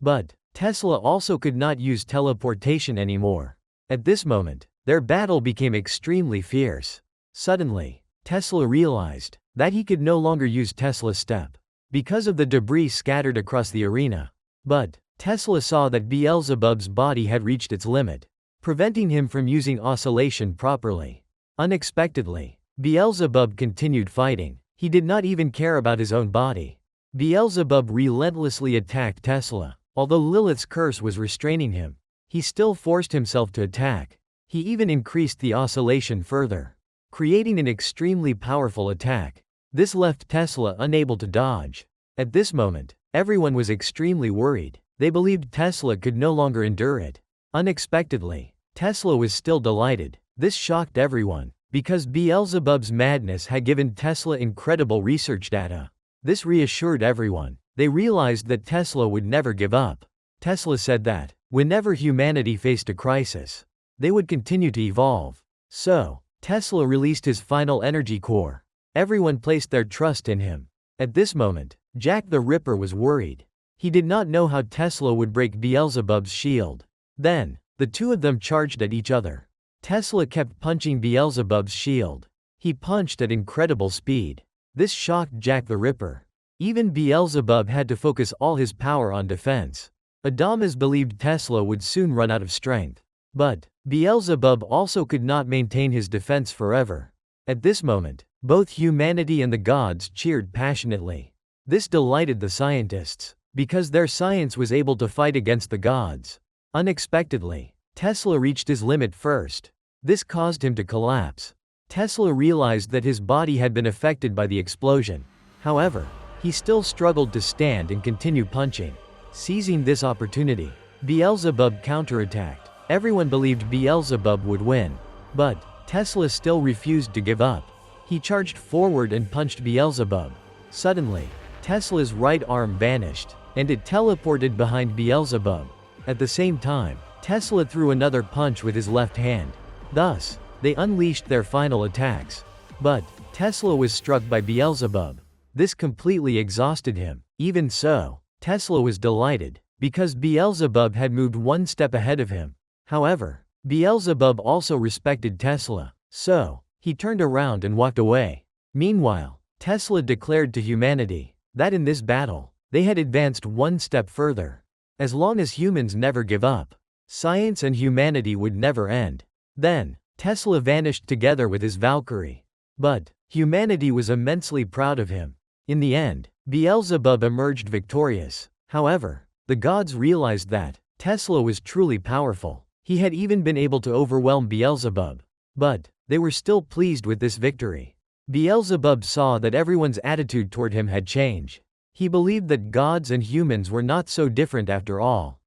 But, Tesla also could not use teleportation anymore. At this moment, their battle became extremely fierce. Suddenly, Tesla realized that he could no longer use Tesla's step because of the debris scattered across the arena. But, Tesla saw that Beelzebub's body had reached its limit, preventing him from using oscillation properly. Unexpectedly, Beelzebub continued fighting. He did not even care about his own body. Beelzebub relentlessly attacked Tesla. Although Lilith's curse was restraining him, he still forced himself to attack. He even increased the oscillation further, creating an extremely powerful attack. This left Tesla unable to dodge. At this moment, everyone was extremely worried. They believed Tesla could no longer endure it. Unexpectedly, Tesla was still delighted. This shocked everyone, because Beelzebub's madness had given Tesla incredible research data. This reassured everyone. They realized that Tesla would never give up. Tesla said that, whenever humanity faced a crisis, they would continue to evolve. So, Tesla released his final energy core. Everyone placed their trust in him. At this moment, Jack the Ripper was worried. He did not know how Tesla would break Beelzebub's shield. Then, the two of them charged at each other. Tesla kept punching Beelzebub's shield. He punched at incredible speed. This shocked Jack the Ripper. Even Beelzebub had to focus all his power on defense. Adamas believed Tesla would soon run out of strength. But, Beelzebub also could not maintain his defense forever. At this moment, both humanity and the gods cheered passionately. This delighted the scientists, because their science was able to fight against the gods. Unexpectedly, Tesla reached his limit first. This caused him to collapse. Tesla realized that his body had been affected by the explosion. However, he still struggled to stand and continue punching. Seizing this opportunity, Beelzebub counterattacked. Everyone believed Beelzebub would win. But, Tesla still refused to give up. He charged forward and punched Beelzebub. Suddenly, Tesla's right arm vanished, and it teleported behind Beelzebub. At the same time, Tesla threw another punch with his left hand. Thus, they unleashed their final attacks. But, Tesla was struck by Beelzebub. This completely exhausted him. Even so, Tesla was delighted, because Beelzebub had moved one step ahead of him. However, Beelzebub also respected Tesla, so, he turned around and walked away. Meanwhile, Tesla declared to humanity that in this battle, they had advanced one step further. As long as humans never give up, science and humanity would never end. Then, Tesla vanished together with his Valkyrie. But, humanity was immensely proud of him. In the end, Beelzebub emerged victorious. However, the gods realized that Tesla was truly powerful. He had even been able to overwhelm Beelzebub. But, they were still pleased with this victory. Beelzebub saw that everyone's attitude toward him had changed. He believed that gods and humans were not so different after all.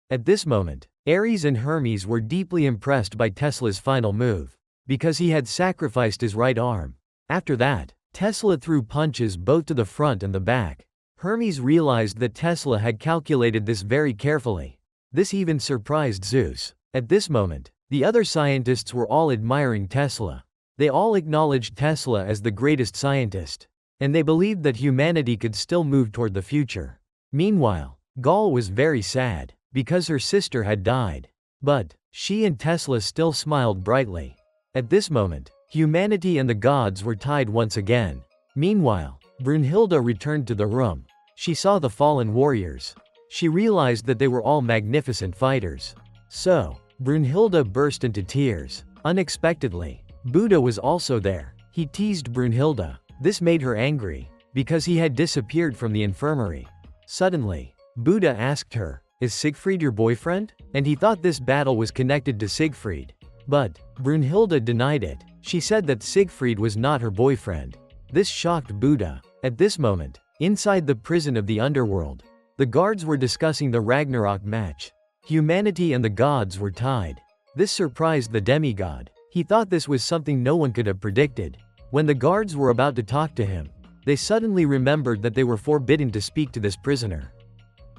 At this moment, Ares and Hermes were deeply impressed by Tesla's final move, because he had sacrificed his right arm. After that, Tesla threw punches both to the front and the back. Hermes realized that Tesla had calculated this very carefully. This even surprised Zeus. At this moment, the other scientists were all admiring Tesla. They all acknowledged Tesla as the greatest scientist, and they believed that humanity could still move toward the future. Meanwhile, Gaul was very sad, because her sister had died. But, she and Tesla still smiled brightly. At this moment, humanity and the gods were tied once again. Meanwhile, Brunhilde returned to the room. She saw the fallen warriors. She realized that they were all magnificent fighters. So, Brunhilde burst into tears. Unexpectedly, Buddha was also there. He teased Brunhilde. This made her angry, because he had disappeared from the infirmary. Suddenly, Buddha asked her, "Is Sigfried your boyfriend?" And he thought this battle was connected to Sigfried. But, Brunhilde denied it. She said that Sigfried was not her boyfriend. This shocked Buddha. At this moment, inside the prison of the underworld, the guards were discussing the Ragnarok match. Humanity and the gods were tied. This surprised the demigod. He thought this was something no one could have predicted. When the guards were about to talk to him, they suddenly remembered that they were forbidden to speak to this prisoner.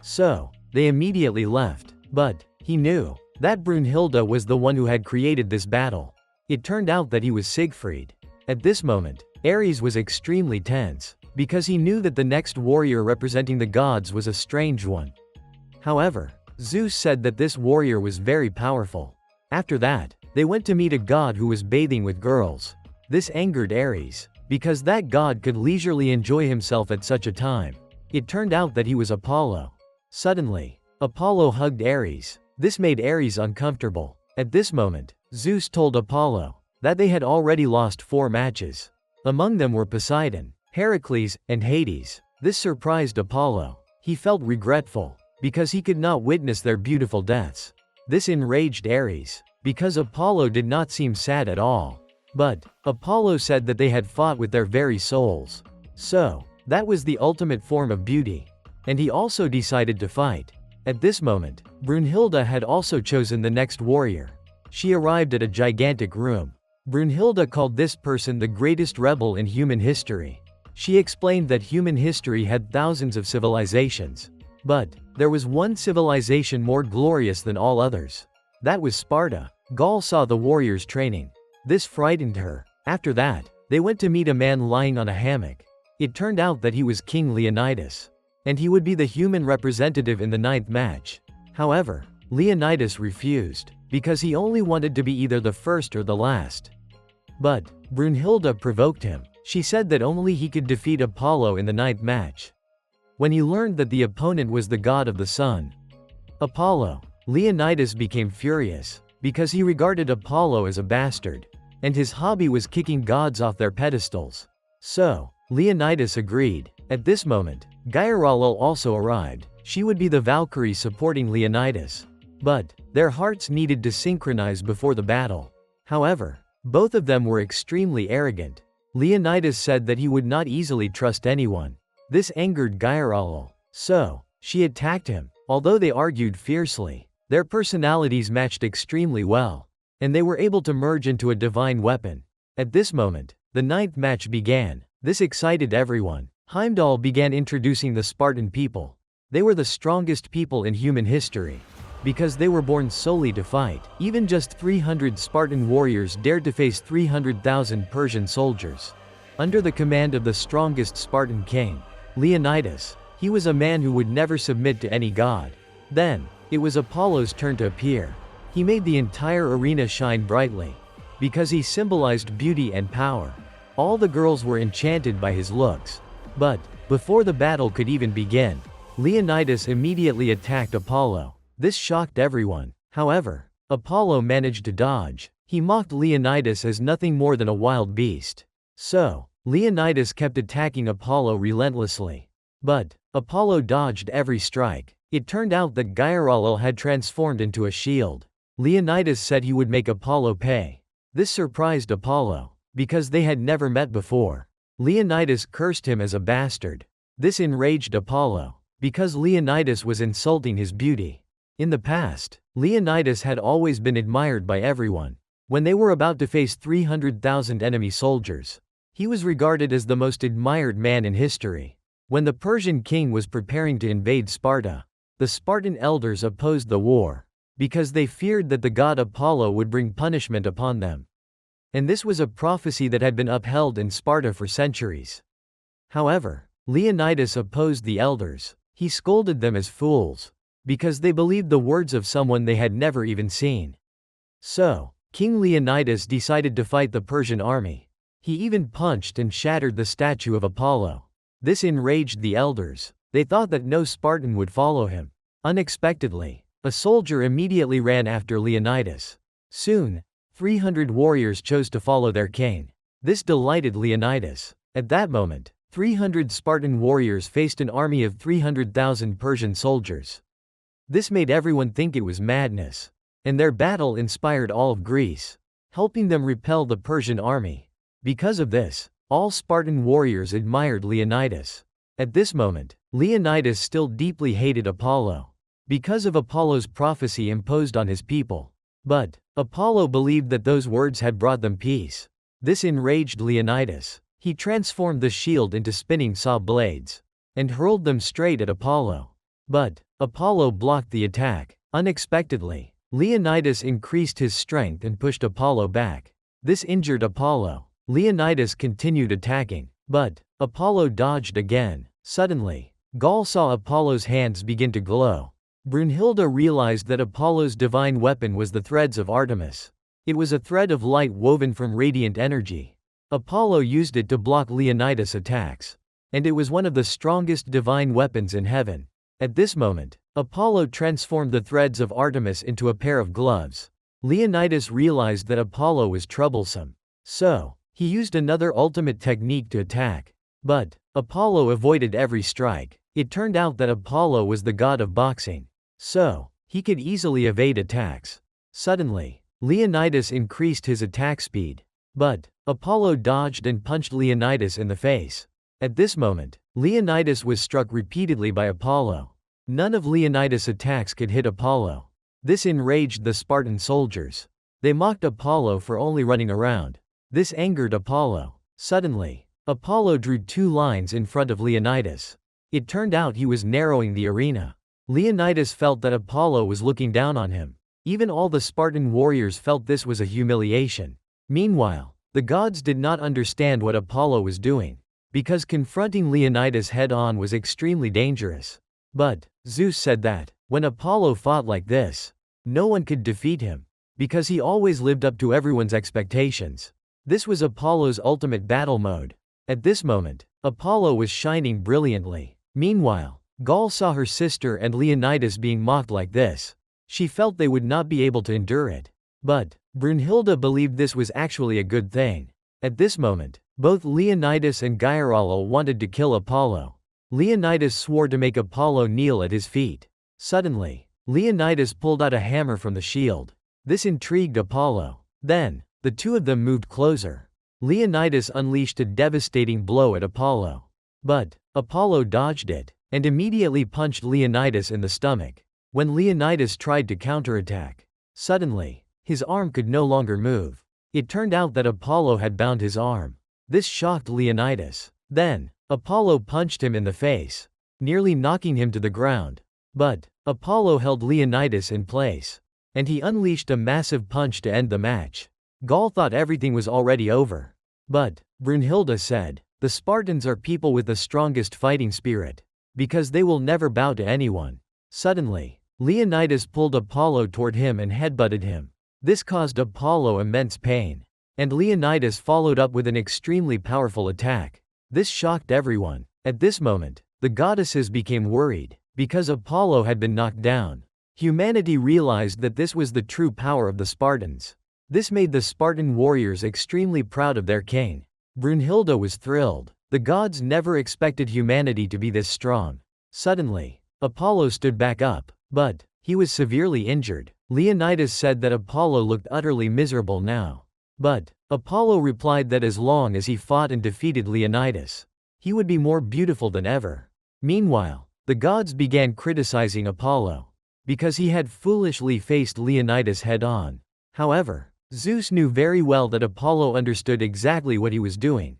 So, they immediately left. But, he knew that Brunhilde was the one who had created this battle. It turned out that he was Sigfried. At this moment, Ares was extremely tense, because he knew that the next warrior representing the gods was a strange one. However, Zeus said that this warrior was very powerful. After that, they went to meet a god who was bathing with girls. This angered Ares, because that god could leisurely enjoy himself at such a time. It turned out that he was Apollo. Suddenly, Apollo hugged Ares. This made Ares uncomfortable. At this moment, Zeus told Apollo that they had already lost 4 matches. Among them were Poseidon, Heracles, and Hades. This surprised Apollo. He felt regretful, because he could not witness their beautiful deaths. This enraged Ares, because Apollo did not seem sad at all. But, Apollo said that they had fought with their very souls. So, that was the ultimate form of beauty. And he also decided to fight. At this moment, Brunhilde had also chosen the next warrior. She arrived at a gigantic room. Brunhilde called this person the greatest rebel in human history. She explained that human history had thousands of civilizations. But, there was one civilization more glorious than all others. That was Sparta. Gaul saw the warriors training. This frightened her. After that, they went to meet a man lying on a hammock. It turned out that he was King Leonidas. And he would be the human representative in the 9th match. However, Leonidas refused, because he only wanted to be either the first or the last. But, Brunhilde provoked him. She said that only he could defeat Apollo in the 9th match. When he learned that the opponent was the god of the sun, Apollo, Leonidas became furious, because he regarded Apollo as a bastard, and his hobby was kicking gods off their pedestals. So, Leonidas agreed. At this moment, Gyaralul also arrived. She would be the Valkyrie supporting Leonidas. But, their hearts needed to synchronize before the battle. However, both of them were extremely arrogant. Leonidas said that he would not easily trust anyone. This angered Gyaralul. So, she attacked him. Although they argued fiercely, their personalities matched extremely well. And they were able to merge into a divine weapon. At this moment, the 9th match began. This excited everyone. Heimdall began introducing the Spartan people. They were the strongest people in human history. Because they were born solely to fight. Even just 300 Spartan warriors dared to face 300,000 Persian soldiers. Under the command of the strongest Spartan king, Leonidas, he was a man who would never submit to any god. Then, it was Apollo's turn to appear. He made the entire arena shine brightly. Because he symbolized beauty and power. All the girls were enchanted by his looks. But, before the battle could even begin, Leonidas immediately attacked Apollo. This shocked everyone. However, Apollo managed to dodge. He mocked Leonidas as nothing more than a wild beast. So, Leonidas kept attacking Apollo relentlessly. But, Apollo dodged every strike. It turned out that Gyaralul had transformed into a shield. Leonidas said he would make Apollo pay. This surprised Apollo, because they had never met before. Leonidas cursed him as a bastard. This enraged Apollo, because Leonidas was insulting his beauty. In the past, Leonidas had always been admired by everyone. When they were about to face 300,000 enemy soldiers, he was regarded as the most admired man in history. When the Persian king was preparing to invade Sparta, the Spartan elders opposed the war, because they feared that the god Apollo would bring punishment upon them. And this was a prophecy that had been upheld in Sparta for centuries. However, Leonidas opposed the elders. He scolded them as fools, because they believed the words of someone they had never even seen. So, King Leonidas decided to fight the Persian army. He even punched and shattered the statue of Apollo. This enraged the elders. They thought that no Spartan would follow him. Unexpectedly, a soldier immediately ran after Leonidas. Soon, 300 warriors chose to follow their king. This delighted Leonidas. At that moment, 300 Spartan warriors faced an army of 300,000 Persian soldiers. This made everyone think it was madness. And their battle inspired all of Greece, helping them repel the Persian army. Because of this, all Spartan warriors admired Leonidas. At this moment, Leonidas still deeply hated Apollo, because of Apollo's prophecy imposed on his people. But Apollo believed that those words had brought them peace. This enraged Leonidas. He transformed the shield into spinning saw blades and hurled them straight at Apollo. But Apollo blocked the attack. Unexpectedly, Leonidas increased his strength and pushed Apollo back. This injured Apollo. Leonidas continued attacking, but Apollo dodged again. Suddenly, Gaul saw Apollo's hands begin to glow. Brunhilde realized that Apollo's divine weapon was the threads of Artemis. It was a thread of light woven from radiant energy. Apollo used it to block Leonidas' attacks, and it was one of the strongest divine weapons in heaven. At this moment, Apollo transformed the threads of Artemis into a pair of gloves. Leonidas realized that Apollo was troublesome. So, he used another ultimate technique to attack. But Apollo avoided every strike. It turned out that Apollo was the god of boxing, so he could easily evade attacks. Suddenly, Leonidas increased his attack speed. But Apollo dodged and punched Leonidas in the face. At this moment, Leonidas was struck repeatedly by Apollo. None of Leonidas' attacks could hit Apollo. This enraged the Spartan soldiers. They mocked Apollo for only running around. This angered Apollo. Suddenly, Apollo drew two lines in front of Leonidas. It turned out he was narrowing the arena. Leonidas felt that Apollo was looking down on him. Even all the Spartan warriors felt this was a humiliation. Meanwhile, the gods did not understand what Apollo was doing, because confronting Leonidas head-on was extremely dangerous. But Zeus said that, when Apollo fought like this, no one could defeat him, because he always lived up to everyone's expectations. This was Apollo's ultimate battle mode. At this moment, Apollo was shining brilliantly. Meanwhile, Gaul saw her sister and Leonidas being mocked like this. She felt they would not be able to endure it. But Brunhilde believed this was actually a good thing. At this moment, both Leonidas and Gyaralal wanted to kill Apollo. Leonidas swore to make Apollo kneel at his feet. Suddenly, Leonidas pulled out a hammer from the shield. This intrigued Apollo. Then, the two of them moved closer. Leonidas unleashed a devastating blow at Apollo. But Apollo dodged it, and immediately punched Leonidas in the stomach. When Leonidas tried to counterattack, suddenly, his arm could no longer move. It turned out that Apollo had bound his arm. This shocked Leonidas. Then, Apollo punched him in the face, nearly knocking him to the ground. But Apollo held Leonidas in place, and he unleashed a massive punch to end the match. Gaul thought everything was already over. But Brunhilde said, "The Spartans are people with the strongest fighting spirit, because they will never bow to anyone." Suddenly, Leonidas pulled Apollo toward him and headbutted him. This caused Apollo immense pain. And Leonidas followed up with an extremely powerful attack. This shocked everyone. At this moment, the goddesses became worried, because Apollo had been knocked down. Humanity realized that this was the true power of the Spartans. This made the Spartan warriors extremely proud of their king. Brunhilde was thrilled. The gods never expected humanity to be this strong. Suddenly, Apollo stood back up, but he was severely injured. Leonidas said that Apollo looked utterly miserable now. But Apollo replied that as long as he fought and defeated Leonidas, he would be more beautiful than ever. Meanwhile, the gods began criticizing Apollo, because he had foolishly faced Leonidas head-on. However, Zeus knew very well that Apollo understood exactly what he was doing.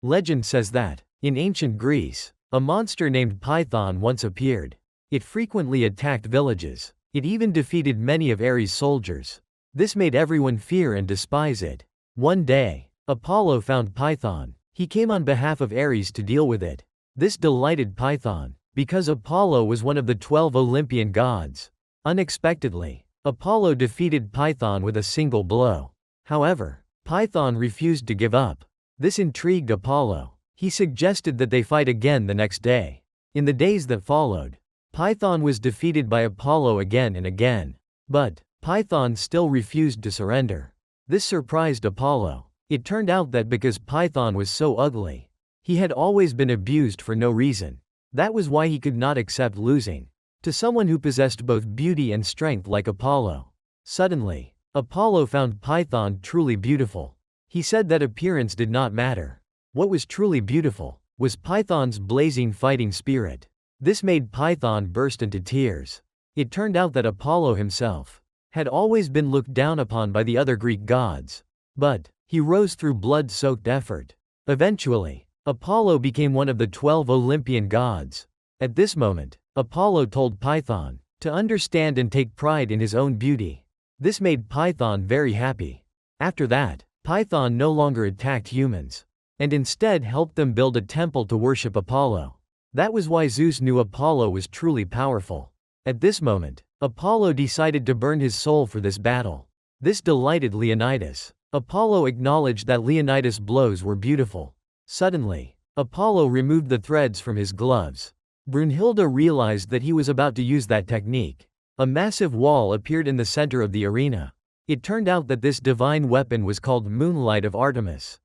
Legend says that, in ancient Greece, a monster named Python once appeared. It frequently attacked villages. It even defeated many of Ares' soldiers. This made everyone fear and despise it. One day, Apollo found Python. He came on behalf of Ares to deal with it. This delighted Python, because Apollo was one of the 12 Olympian gods. Unexpectedly, Apollo defeated Python with a single blow. However, Python refused to give up. This intrigued Apollo. He suggested that they fight again the next day. In the days that followed, Python was defeated by Apollo again and again. But Python still refused to surrender. This surprised Apollo. It turned out that because Python was so ugly, he had always been abused for no reason. That was why he could not accept losing to someone who possessed both beauty and strength like Apollo. Suddenly, Apollo found Python truly beautiful. He said that appearance did not matter. What was truly beautiful was Python's blazing fighting spirit. This made Python burst into tears. It turned out that Apollo himself had always been looked down upon by the other Greek gods. But he rose through blood-soaked effort. Eventually, Apollo became one of the 12 Olympian gods. At this moment, Apollo told Python to understand and take pride in his own beauty. This made Python very happy. After that, Python no longer attacked humans, and instead helped them build a temple to worship Apollo. That was why Zeus knew Apollo was truly powerful. At this moment, Apollo decided to burn his soul for this battle. This delighted Leonidas. Apollo acknowledged that Leonidas' blows were beautiful. Suddenly, Apollo removed the threads from his gloves. Brunhilde realized that he was about to use that technique. A massive wall appeared in the center of the arena. It turned out that this divine weapon was called Moonlight of Artemis.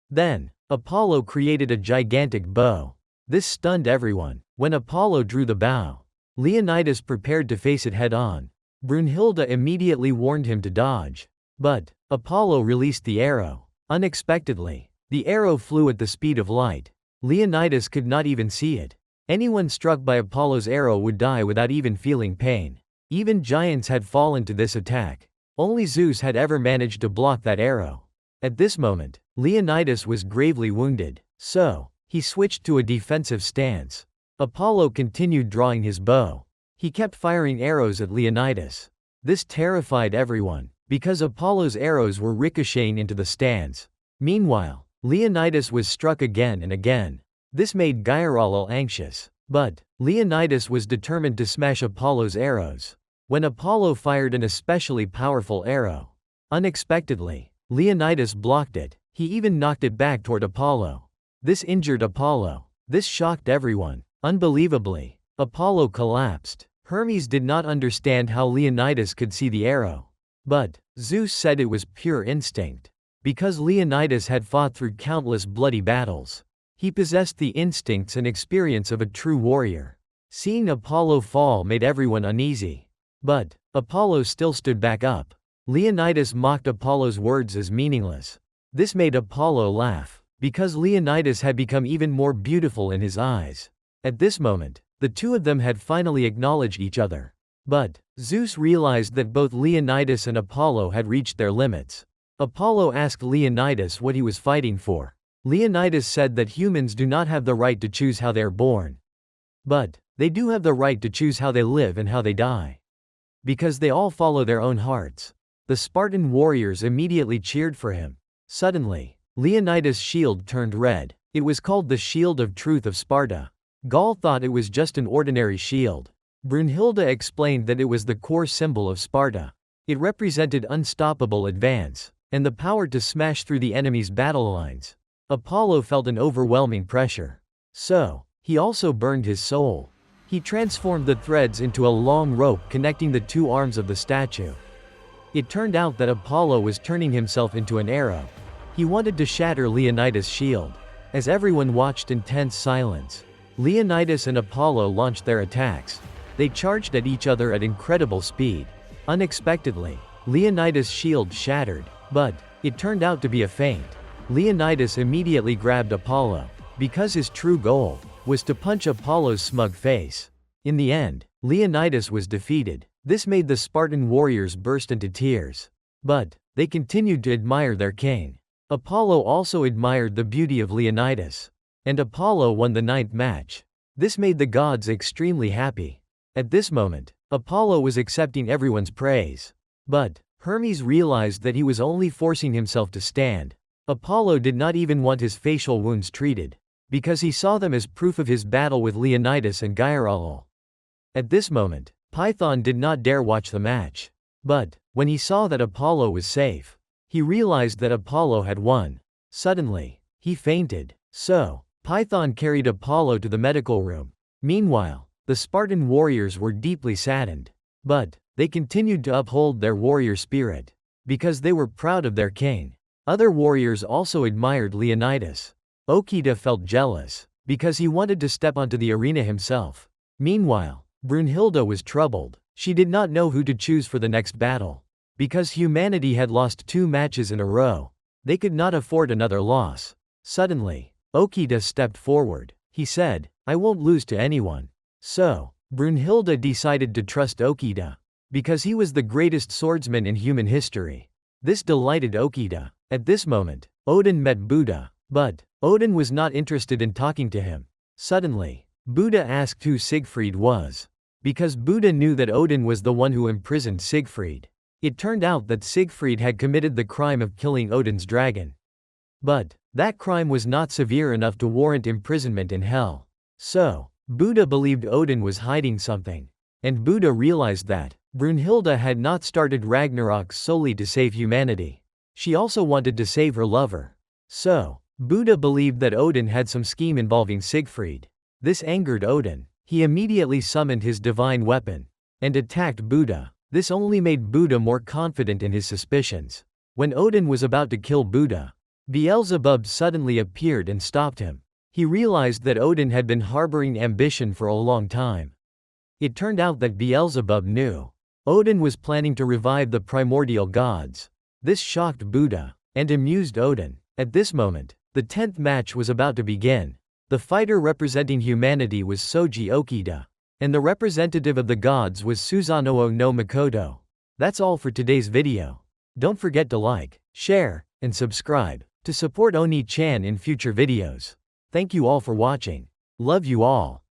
Then, Apollo created a gigantic bow. This stunned everyone. When Apollo drew the bow, Leonidas prepared to face it head-on. Brunhilde immediately warned him to dodge. But Apollo released the arrow. Unexpectedly, the arrow flew at the speed of light. Leonidas could not even see it. Anyone struck by Apollo's arrow would die without even feeling pain. Even giants had fallen to this attack. Only Zeus had ever managed to block that arrow. At this moment, Leonidas was gravely wounded, so he switched to a defensive stance. Apollo continued drawing his bow. He kept firing arrows at Leonidas. This terrified everyone, because Apollo's arrows were ricocheting into the stands. Meanwhile, Leonidas was struck again and again. This made Gyaralal anxious. But Leonidas was determined to smash Apollo's arrows. When Apollo fired an especially powerful arrow, unexpectedly, Leonidas blocked it. He even knocked it back toward Apollo. This injured Apollo. This shocked everyone. Unbelievably, Apollo collapsed. Hermes did not understand how Leonidas could see the arrow. But Zeus said it was pure instinct. Because Leonidas had fought through countless bloody battles, he possessed the instincts and experience of a true warrior. Seeing Apollo fall made everyone uneasy. But Apollo still stood back up. Leonidas mocked Apollo's words as meaningless. This made Apollo laugh, because Leonidas had become even more beautiful in his eyes. At this moment, the two of them had finally acknowledged each other. But Zeus realized that both Leonidas and Apollo had reached their limits. Apollo asked Leonidas what he was fighting for. Leonidas said that humans do not have the right to choose how they are born. But they do have the right to choose how they live and how they die. Because they all follow their own hearts. The Spartan warriors immediately cheered for him. Suddenly, Leonidas' shield turned red. It was called the Shield of Truth of Sparta. Gaul thought it was just an ordinary shield. Brunhilde explained that it was the core symbol of Sparta. It represented unstoppable advance, and the power to smash through the enemy's battle lines. Apollo felt an overwhelming pressure. So, he also burned his soul. He transformed the threads into a long rope connecting the two arms of the statue. It turned out that Apollo was turning himself into an arrow. He wanted to shatter Leonidas' shield. As everyone watched in tense silence, Leonidas and Apollo launched their attacks. They charged at each other at incredible speed. Unexpectedly, Leonidas' shield shattered, but it turned out to be a feint. Leonidas immediately grabbed Apollo, because his true goal was to punch Apollo's smug face. In the end, Leonidas was defeated. This made the Spartan warriors burst into tears. But they continued to admire their king. Apollo also admired the beauty of Leonidas. And Apollo won the 9th match. This made the gods extremely happy. At this moment, Apollo was accepting everyone's praise. But Hermes realized that he was only forcing himself to stand. Apollo did not even want his facial wounds treated, because he saw them as proof of his battle with Leonidas and Gyaralal. At this moment, Python did not dare watch the match. But when he saw that Apollo was safe, he realized that Apollo had won. Suddenly, he fainted. So, Python carried Apollo to the medical room. Meanwhile, the Spartan warriors were deeply saddened. But they continued to uphold their warrior spirit because they were proud of their king. Other warriors also admired Leonidas. Okita felt jealous because he wanted to step onto the arena himself. Meanwhile, Brunhilde was troubled. She did not know who to choose for the next battle. Because humanity had lost 2 matches in a row, they could not afford another loss. Suddenly, Okita stepped forward. He said, "I won't lose to anyone." So, Brunhilde decided to trust Okita because he was the greatest swordsman in human history. This delighted Okita. At this moment, Odin met Buddha, but Odin was not interested in talking to him. Suddenly, Buddha asked who Sigfried was. Because Buddha knew that Odin was the one who imprisoned Sigfried. It turned out that Sigfried had committed the crime of killing Odin's dragon. But that crime was not severe enough to warrant imprisonment in hell. So, Buddha believed Odin was hiding something. And Buddha realized that Brunhilde had not started Ragnarok solely to save humanity. She also wanted to save her lover. So, Buddha believed that Odin had some scheme involving Sigfried. This angered Odin. He immediately summoned his divine weapon and attacked Buddha. This only made Buddha more confident in his suspicions. When Odin was about to kill Buddha, Beelzebub suddenly appeared and stopped him. He realized that Odin had been harboring ambition for a long time. It turned out that Beelzebub knew Odin was planning to revive the primordial gods. This shocked Buddha and amused Odin. At this moment, the 10th match was about to begin. The fighter representing humanity was Soji Okita, and the representative of the gods was Susanoo no Mikoto. That's all for today's video. Don't forget to like, share, and subscribe to support Oni-chan in future videos. Thank you all for watching. Love you all.